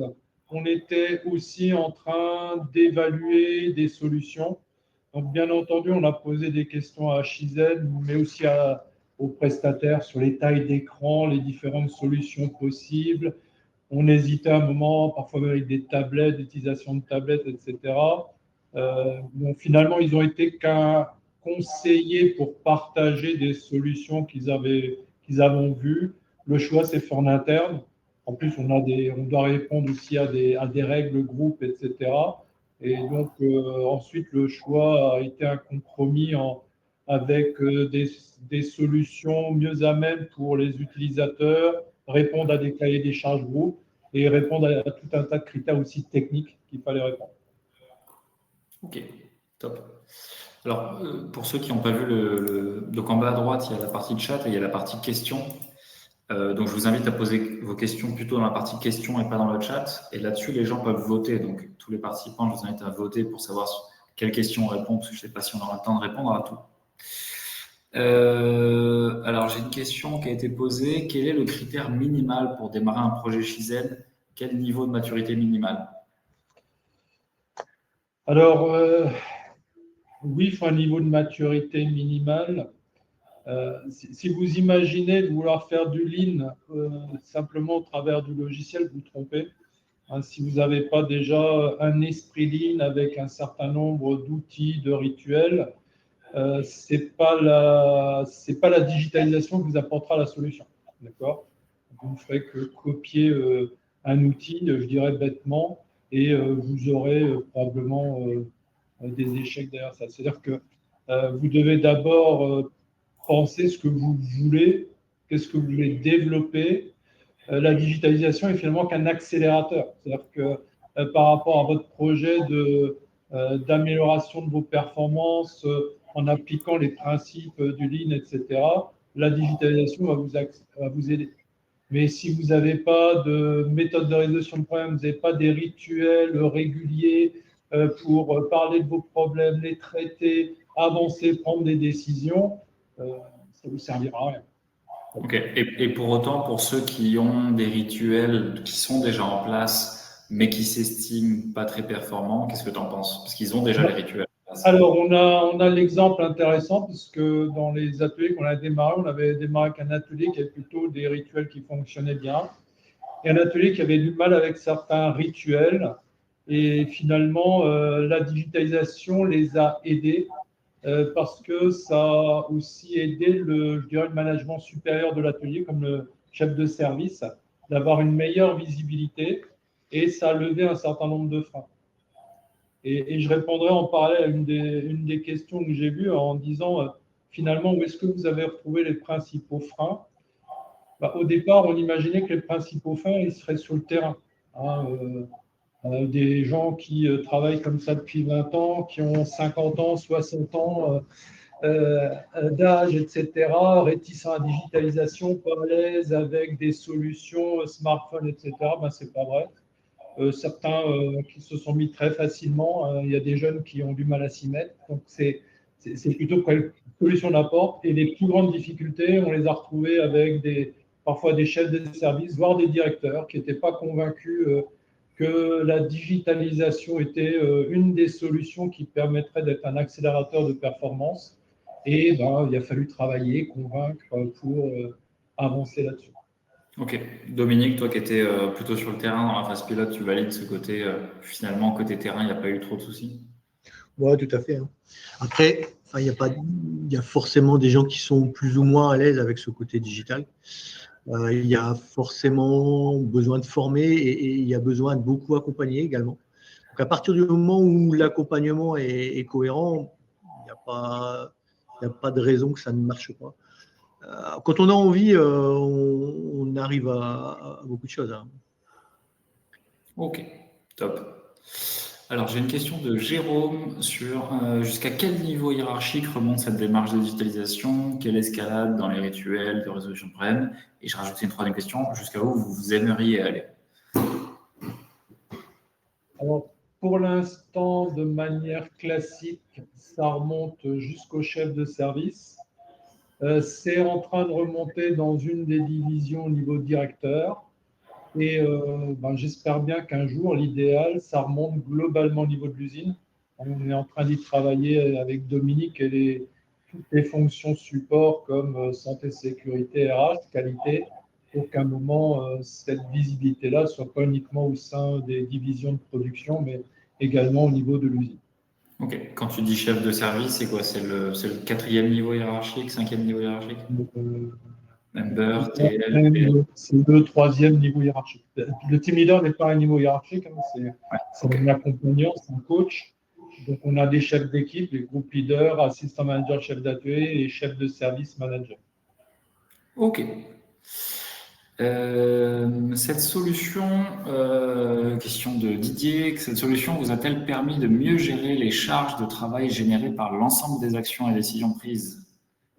on était aussi en train d'évaluer des solutions. Donc, bien entendu, on a posé des questions à Shizen, mais aussi aux prestataires sur les tailles d'écran, les différentes solutions possibles. On hésitait un moment, parfois même avec des tablettes, l'utilisation de tablettes, etc. Donc, finalement, ils ont été qu'un conseiller pour partager des solutions qu'ils avaient vues. Le choix s'est fait en interne. En plus, on doit répondre aussi à des règles groupes, etc. Et donc, ensuite, le choix a été un compromis avec des solutions mieux à même pour les utilisateurs, répondre à des cahiers des charges groupes et répondre à tout un tas de critères aussi techniques qu'il fallait répondre. Ok, top. Alors, pour ceux qui n'ont pas vu donc en bas à droite, il y a la partie chat et il y a la partie questions. Donc, je vous invite à poser vos questions plutôt dans la partie questions et pas dans le chat. Et là-dessus, les gens peuvent voter. Donc, tous les participants, je vous invite à voter pour savoir quelles questions on répond, parce que je ne sais pas si on aura le temps de répondre à tout. Alors, j'ai une question qui a été posée. Quel est le critère minimal pour démarrer un projet Shizen? Quel niveau de maturité minimal? Alors, oui, il faut un niveau de maturité minimal. Si vous imaginez de vouloir faire du lean simplement au travers du logiciel, vous vous trompez. Hein, si vous n'avez pas déjà un esprit lean avec un certain nombre d'outils, de rituels, c'est pas la digitalisation qui vous apportera la solution. D'accord? Vous ne ferez que copier un outil, je dirais bêtement, et vous aurez probablement des échecs derrière ça. C'est-à-dire que vous devez d'abord penser ce que vous voulez, qu'est-ce que vous voulez développer. La digitalisation est finalement qu'un accélérateur. C'est-à-dire que par rapport à votre projet d'amélioration de vos performances en appliquant les principes du Lean, etc., la digitalisation va vous aider. Mais si vous n'avez pas de méthode de résolution de problème, vous n'avez pas des rituels réguliers pour parler de vos problèmes, les traiter, avancer, prendre des décisions, ça ne vous servira à rien. Ok. Et pour autant, pour ceux qui ont des rituels qui sont déjà en place, mais qui s'estiment pas très performants, qu'est-ce que tu en penses? Parce qu'ils ont déjà les rituels en place. Alors, on a l'exemple intéressant, puisque dans les ateliers qu'on a démarré, on avait démarré avec un atelier qui avait plutôt des rituels qui fonctionnaient bien, et un atelier qui avait du mal avec certains rituels. Et finalement, la digitalisation les a aidés parce que ça a aussi aidé je dirais, le management supérieur de l'atelier, comme le chef de service, d'avoir une meilleure visibilité et ça a levé un certain nombre de freins. Et je répondrai en parallèle à une des questions que j'ai vues en disant finalement, où est-ce que vous avez retrouvé les principaux freins? Au départ, on imaginait que les principaux freins, ils seraient sur le terrain. Hein, des gens qui travaillent comme ça depuis 20 ans, qui ont 50 ans, 60 ans d'âge, etc., réticents à la digitalisation, pas à l'aise avec des solutions smartphones, etc., ce n'est pas vrai. Certains qui se sont mis très facilement, il y a des jeunes qui ont du mal à s'y mettre. Donc, c'est plutôt quelle solution on apporte. Et les plus grandes difficultés, on les a retrouvées avec parfois des chefs de service, voire des directeurs qui n'étaient pas convaincus que la digitalisation était une des solutions qui permettrait d'être un accélérateur de performance. Et il a fallu travailler, convaincre pour avancer là-dessus. Ok. Dominique, toi qui étais plutôt sur le terrain dans la phase pilote, tu valides ce côté, finalement, côté terrain, il n'y a pas eu trop de soucis? Oui, tout à fait. Hein. Après, il y a forcément des gens qui sont plus ou moins à l'aise avec ce côté digital. Il y a forcément besoin de former et il y a besoin de beaucoup accompagner également. Donc, à partir du moment où l'accompagnement est cohérent, il n'y a pas de raison que ça ne marche pas. Quand on a envie, on arrive à beaucoup de choses. Hein. Ok, top. Alors, j'ai une question de Jérôme sur jusqu'à quel niveau hiérarchique remonte cette démarche de digitalisation? Quelle escalade dans les rituels de résolution de problèmes? Et je rajoutais une troisième question, jusqu'à où vous aimeriez aller? Alors, pour l'instant, de manière classique, ça remonte jusqu'au chef de service. C'est en train de remonter dans une des divisions au niveau directeur. Et j'espère bien qu'un jour, l'idéal, ça remonte globalement au niveau de l'usine. On est en train d'y travailler avec Dominique et toutes les fonctions support comme santé, sécurité, RH, qualité, pour qu'à un moment, cette visibilité-là ne soit pas uniquement au sein des divisions de production, mais également au niveau de l'usine. Ok, quand tu dis chef de service, c'est quoi? C'est le quatrième niveau hiérarchique, cinquième niveau hiérarchique? Euh, Member, TL, PM? C'est le troisième niveau hiérarchique. Le team leader n'est pas un niveau hiérarchique, hein, Ouais, c'est ok. un accompagnant, c'est un coach. Donc, on a des chefs d'équipe, des groupes leaders, assistant manager, chef d'atelier et chef de service manager. Ok. Cette solution, question de Didier, cette solution vous a-t-elle permis de mieux gérer les charges de travail générées par l'ensemble des actions et décisions prises,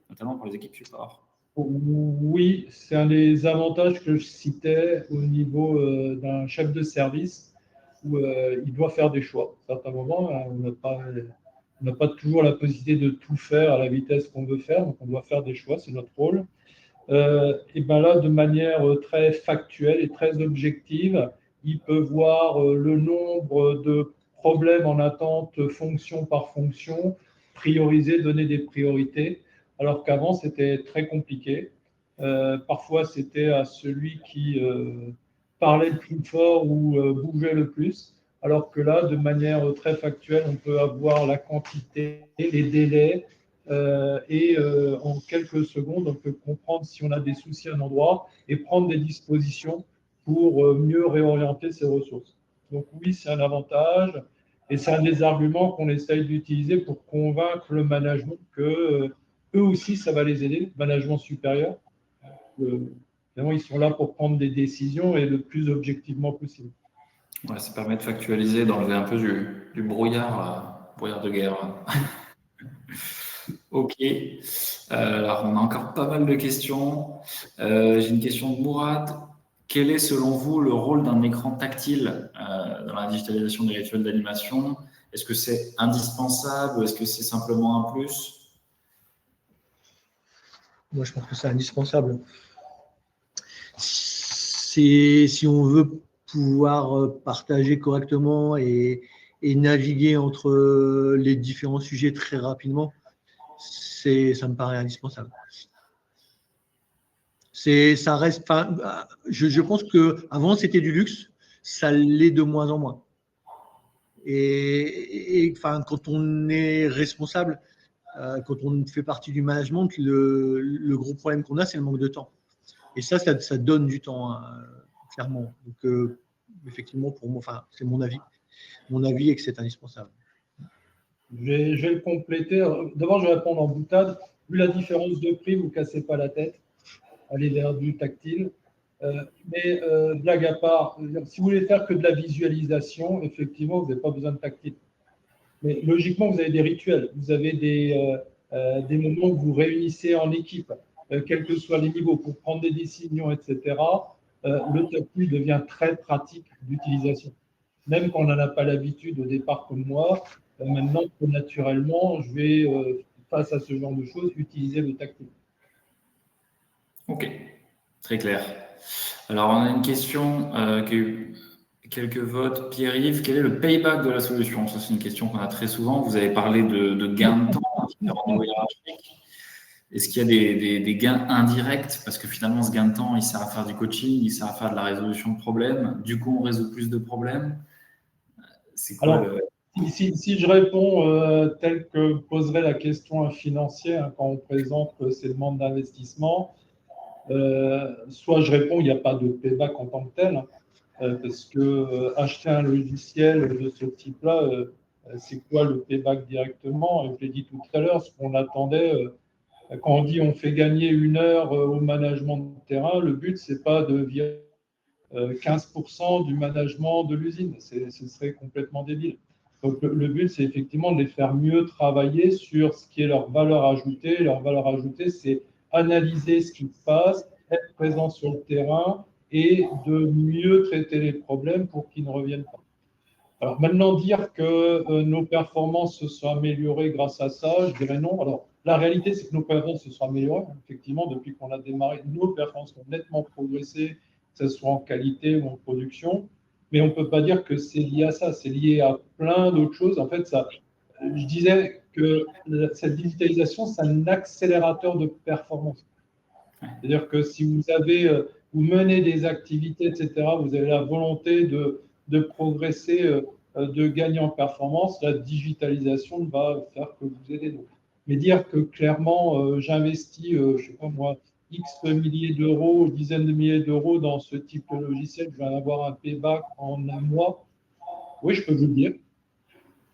notamment pour les équipes support? Oui, c'est un des avantages que je citais au niveau d'un chef de service où il doit faire des choix. À certains moments, on n'a pas toujours la possibilité de tout faire à la vitesse qu'on veut faire, donc on doit faire des choix, c'est notre rôle. Et bien là, de manière très factuelle et très objective, il peut voir le nombre de problèmes en attente fonction par fonction, prioriser, donner des priorités, alors qu'avant, c'était très compliqué. Parfois, c'était à celui qui parlait le plus fort ou bougeait le plus, alors que là, de manière très factuelle, on peut avoir la quantité, les délais, en quelques secondes, on peut comprendre si on a des soucis à un endroit et prendre des dispositions pour mieux réorienter ses ressources. Donc oui, c'est un avantage et c'est un des arguments qu'on essaye d'utiliser pour convaincre le management que eux aussi, ça va les aider, le management supérieur. Évidemment, ils sont là pour prendre des décisions et le plus objectivement possible. Ouais, ça permet de factualiser, d'enlever un peu du brouillard, brouillard de guerre. Ok. Alors, on a encore pas mal de questions. J'ai une question de Mourad. Quel est, selon vous, le rôle d'un écran tactile dans la digitalisation des rituels d'animation? Est-ce que c'est indispensable ou est-ce que c'est simplement un plus? Moi, je pense que c'est indispensable. Si on veut pouvoir partager correctement et naviguer entre les différents sujets très rapidement, ça me paraît indispensable. Ça reste, je pense qu'avant, c'était du luxe, ça l'est de moins en moins. Et quand on est responsable, quand on fait partie du management, le gros problème qu'on a, c'est le manque de temps. Et ça donne du temps, hein, clairement. Donc, effectivement, pour moi, c'est mon avis. Mon avis est que c'est indispensable. Je vais le compléter. D'abord, je vais répondre en boutade. Vu la différence de prix, vous ne cassez pas la tête. Allez vers du tactile. Mais blague à part, si vous voulez faire que de la visualisation, effectivement, vous n'avez pas besoin de tactile. Mais logiquement, vous avez des rituels. Vous avez des moments où vous réunissez en équipe, quels que soient les niveaux, pour prendre des décisions, etc. Le tactile devient très pratique d'utilisation. Même quand on n'en a pas l'habitude au départ comme moi, maintenant, naturellement, je vais, face à ce genre de choses, utiliser le tactile. Ok, très clair. Alors, on a une question qui a eu quelques votes. Pierre-Yves, quel est le payback de la solution? Ça, c'est une question qu'on a très souvent. Vous avez parlé de gains de temps à différents niveaux hiérarchiques. Est-ce qu'il y a des gains indirects? Parce que finalement, ce gain de temps, il sert à faire du coaching, il sert à faire de la résolution de problèmes. Du coup, on résout plus de problèmes. C'est quoi Alors, si je réponds tel que poserait la question financière quand on présente ces demandes d'investissement, soit je réponds il n'y a pas de payback en tant que tel, parce que acheter un logiciel de ce type-là, c'est quoi le payback directement? Et je l'ai dit tout à l'heure, ce qu'on attendait, quand on dit on fait gagner 1 heure au management de terrain, le but, c'est pas de virer 15% du management de l'usine. Ce serait complètement débile. Donc, le but, c'est effectivement de les faire mieux travailler sur ce qui est leur valeur ajoutée. Leur valeur ajoutée, c'est analyser ce qui se passe, être présent sur le terrain et de mieux traiter les problèmes pour qu'ils ne reviennent pas. Alors maintenant, dire que nos performances se sont améliorées grâce à ça, je dirais non. Alors, la réalité, c'est que nos performances se sont améliorées. Effectivement, depuis qu'on a démarré, nos performances ont nettement progressé, que ce soit en qualité ou en production. Mais on ne peut pas dire que c'est lié à ça. C'est lié à plein d'autres choses. En fait, je disais que cette digitalisation, c'est un accélérateur de performance. C'est-à-dire que si vous menez des activités, etc., vous avez la volonté de progresser, de gagner en performance, la digitalisation va faire que vous aidez. Donc. Mais dire que clairement, j'investis, je ne sais pas moi, X milliers d'euros, dizaines de milliers d'euros dans ce type de logiciel, je vais en avoir un payback en un mois, oui, je peux vous le dire.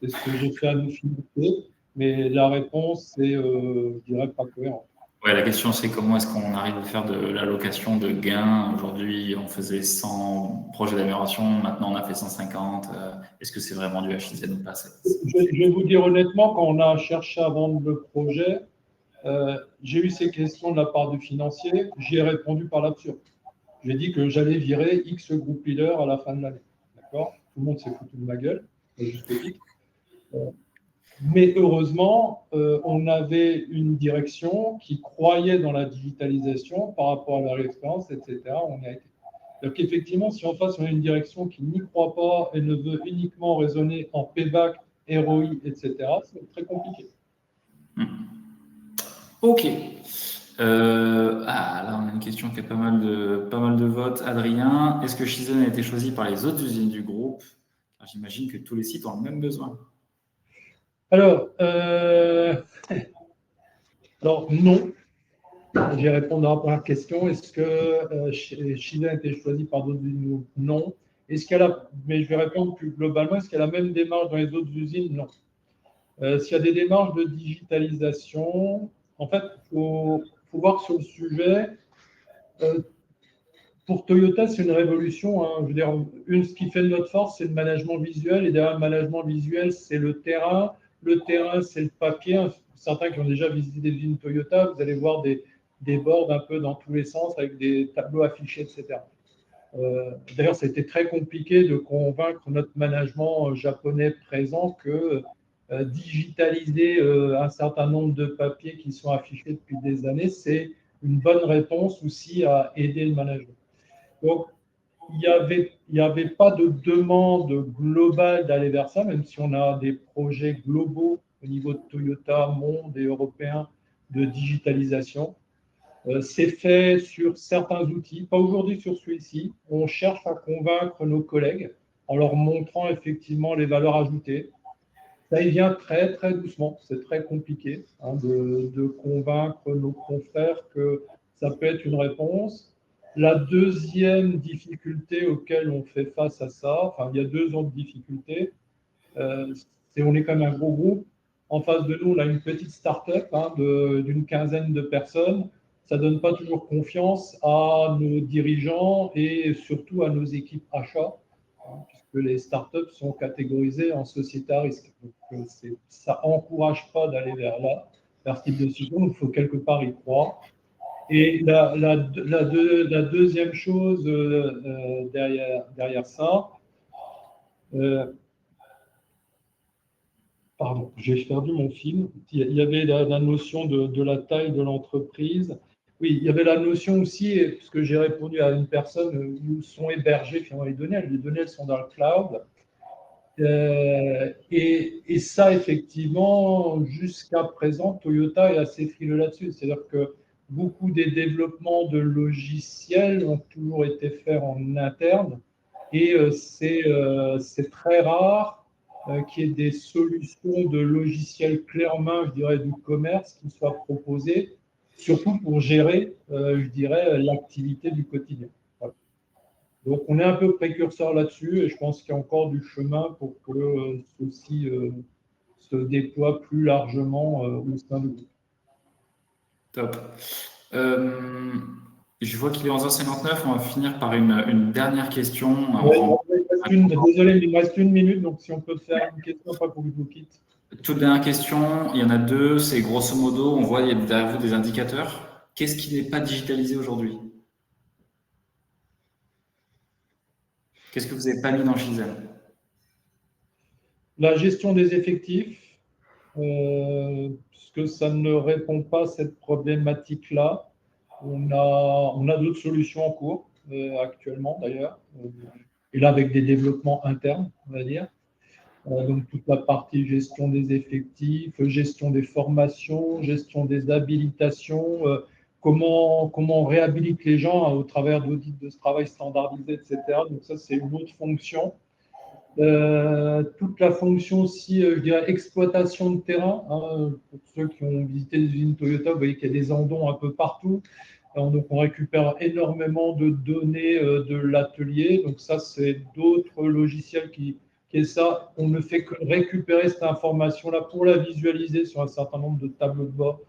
C'est ce que j'ai fait à nos finances, mais la réponse, c'est, je dirais, pas cohérent. Ouais, la question c'est comment est-ce qu'on arrive à faire de l'allocation de gains. Aujourd'hui, on faisait 100 projets d'amélioration, maintenant on a fait 150. Est-ce que c'est vraiment du HIZ ou pas? Je vais vous dire honnêtement, quand on a cherché à vendre le projet, j'ai eu ces questions de la part du financier, j'y ai répondu par l'absurde. J'ai dit que j'allais virer X group leader à la fin de l'année. D'accord? Tout le monde s'est foutu de ma gueule, à juste titre. Mais heureusement, on avait une direction qui croyait dans la digitalisation par rapport à leur expérience, etc. On y a été. Donc effectivement, si en face on a une direction qui n'y croit pas et ne veut uniquement raisonner en payback, ROI, etc., c'est très compliqué. Ok. Là, on a une question qui a pas mal de votes. Adrien, est-ce que Shizen a été choisi par les autres usines du groupe? J'imagine que tous les sites ont le même besoin. Alors, non. Je vais répondre à la première question. Est-ce que Shizen a été choisi par d'autres usines? Non. Mais je vais répondre plus globalement. Est-ce qu'il y a la même démarche dans les autres usines? Non. S'il y a des démarches de digitalisation, en fait, il faut voir sur le sujet. Pour Toyota, c'est une révolution. Je veux dire, ce qui fait de notre force, c'est le management visuel. Et derrière le management visuel, c'est le terrain. Le terrain, c'est le papier. Certains qui ont déjà visité des usines Toyota, vous allez voir des boards un peu dans tous les sens avec des tableaux affichés, etc. D'ailleurs, ça a été très compliqué de convaincre notre management japonais présent que digitaliser un certain nombre de papiers qui sont affichés depuis des années, c'est une bonne réponse aussi à aider le management. Donc, il n'y avait pas de demande globale d'aller vers ça, même si on a des projets globaux au niveau de Toyota, monde et européen de digitalisation. C'est fait sur certains outils, pas aujourd'hui sur celui-ci. On cherche à convaincre nos collègues en leur montrant effectivement les valeurs ajoutées. Ça y vient très, très doucement. C'est très compliqué de convaincre nos confrères que ça peut être une réponse. La deuxième difficulté auquel on fait face à ça, enfin, il y a deux autres difficultés, c'est on est quand même un gros groupe. En face de nous, on a une petite start-up d'une quinzaine de personnes. Ça ne donne pas toujours confiance à nos dirigeants et surtout à nos équipes achats, puisque les startups sont catégorisées en sociétés à risque. Donc, ça n'encourage pas d'aller vers ce type de situation. Donc, il faut quelque part y croire. Et la deuxième chose derrière ça, pardon, j'ai perdu mon film. Il y avait la notion de la taille de l'entreprise. Oui, il y avait la notion aussi, parce que j'ai répondu à une personne où sont hébergées finalement les données. Les données, elles sont dans le cloud. Et ça, effectivement, jusqu'à présent, Toyota est assez frileux là-dessus. C'est-à-dire que beaucoup des développements de logiciels ont toujours été faits en interne. Et c'est très rare qu'il y ait des solutions de logiciels clés en main, je dirais, du commerce qui soient proposées, surtout pour gérer, je dirais, l'activité du quotidien. Voilà. Donc, on est un peu précurseur là-dessus et je pense qu'il y a encore du chemin pour que ceci se déploie plus largement au sein du groupe. Top. Je vois qu'il est 11h59. On va finir par une dernière question. Désolé, il me reste une minute, donc si on peut faire une question, pas pour que je vous quitte. Toute dernière question, il y en a deux. C'est grosso modo, on voit il y a derrière vous des indicateurs. Qu'est-ce qui n'est pas digitalisé aujourd'hui? Qu'est-ce que vous n'avez pas mis dans Shizen? La gestion des effectifs, puisque ça ne répond pas à cette problématique-là. On a d'autres solutions en cours, actuellement d'ailleurs, et là avec des développements internes, on va dire. Donc toute la partie gestion des effectifs, gestion des formations, gestion des habilitations, comment on réhabilite les gens au travers d'audits de travail standardisés, etc. Donc ça, c'est une autre fonction. Toute la fonction aussi, je dirais, exploitation de terrain. Pour ceux qui ont visité les usines Toyota, vous voyez qu'il y a des andons un peu partout. Donc, on récupère énormément de données de l'atelier. Donc, ça, c'est d'autres logiciels qui est ça. On ne fait que récupérer cette information-là pour la visualiser sur un certain nombre de tableaux de bord.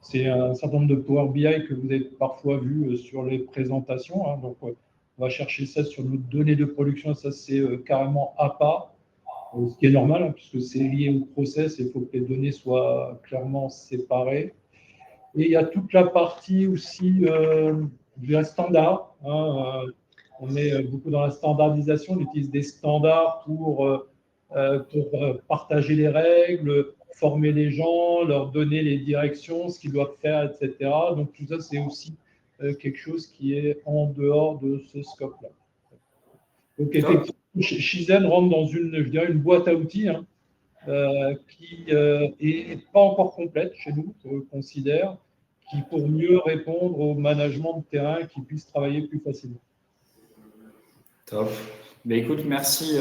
c'est un certain nombre de Power BI que vous avez parfois vu sur les présentations. Hein. Donc, on va chercher ça sur nos données de production. Ça, c'est carrément à part, ce qui est normal, hein, puisque c'est lié au process et il faut que les données soient clairement séparées. Et il y a toute la partie aussi du standard. Hein, on est beaucoup dans la standardisation. On utilise des standards pour partager les règles, former les gens, leur donner les directions, ce qu'ils doivent faire, etc. Donc, tout ça, c'est aussi quelque chose qui est en dehors de ce scope-là. Donc, effectivement, Shizen rentre dans je dirais, une boîte à outils hein, qui n'est pas encore complète chez nous, je considère, qui pour mieux répondre au management de terrain, qui puisse travailler plus facilement. Top. Ben écoute, merci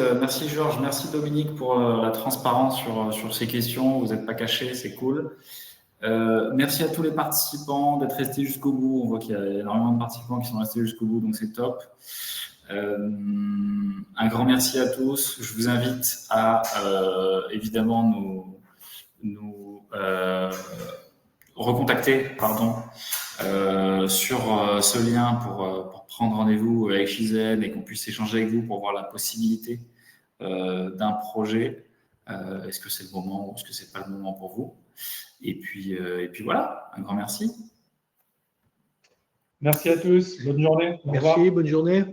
Georges, merci Dominique pour la transparence sur ces questions. Vous n'êtes pas cachés, c'est cool. Merci à tous les participants d'être restés jusqu'au bout. On voit qu'il y a énormément de participants qui sont restés jusqu'au bout, donc c'est top. Un grand merci à tous. Je vous invite à évidemment nous recontacter sur ce lien pour prendre rendez-vous avec Shizen et qu'on puisse échanger avec vous pour voir la possibilité d'un projet. Est-ce que c'est le moment ou est-ce que c'est pas le moment pour vous? Et puis voilà, un grand merci. Merci à tous. Bonne journée. Merci, bonne journée.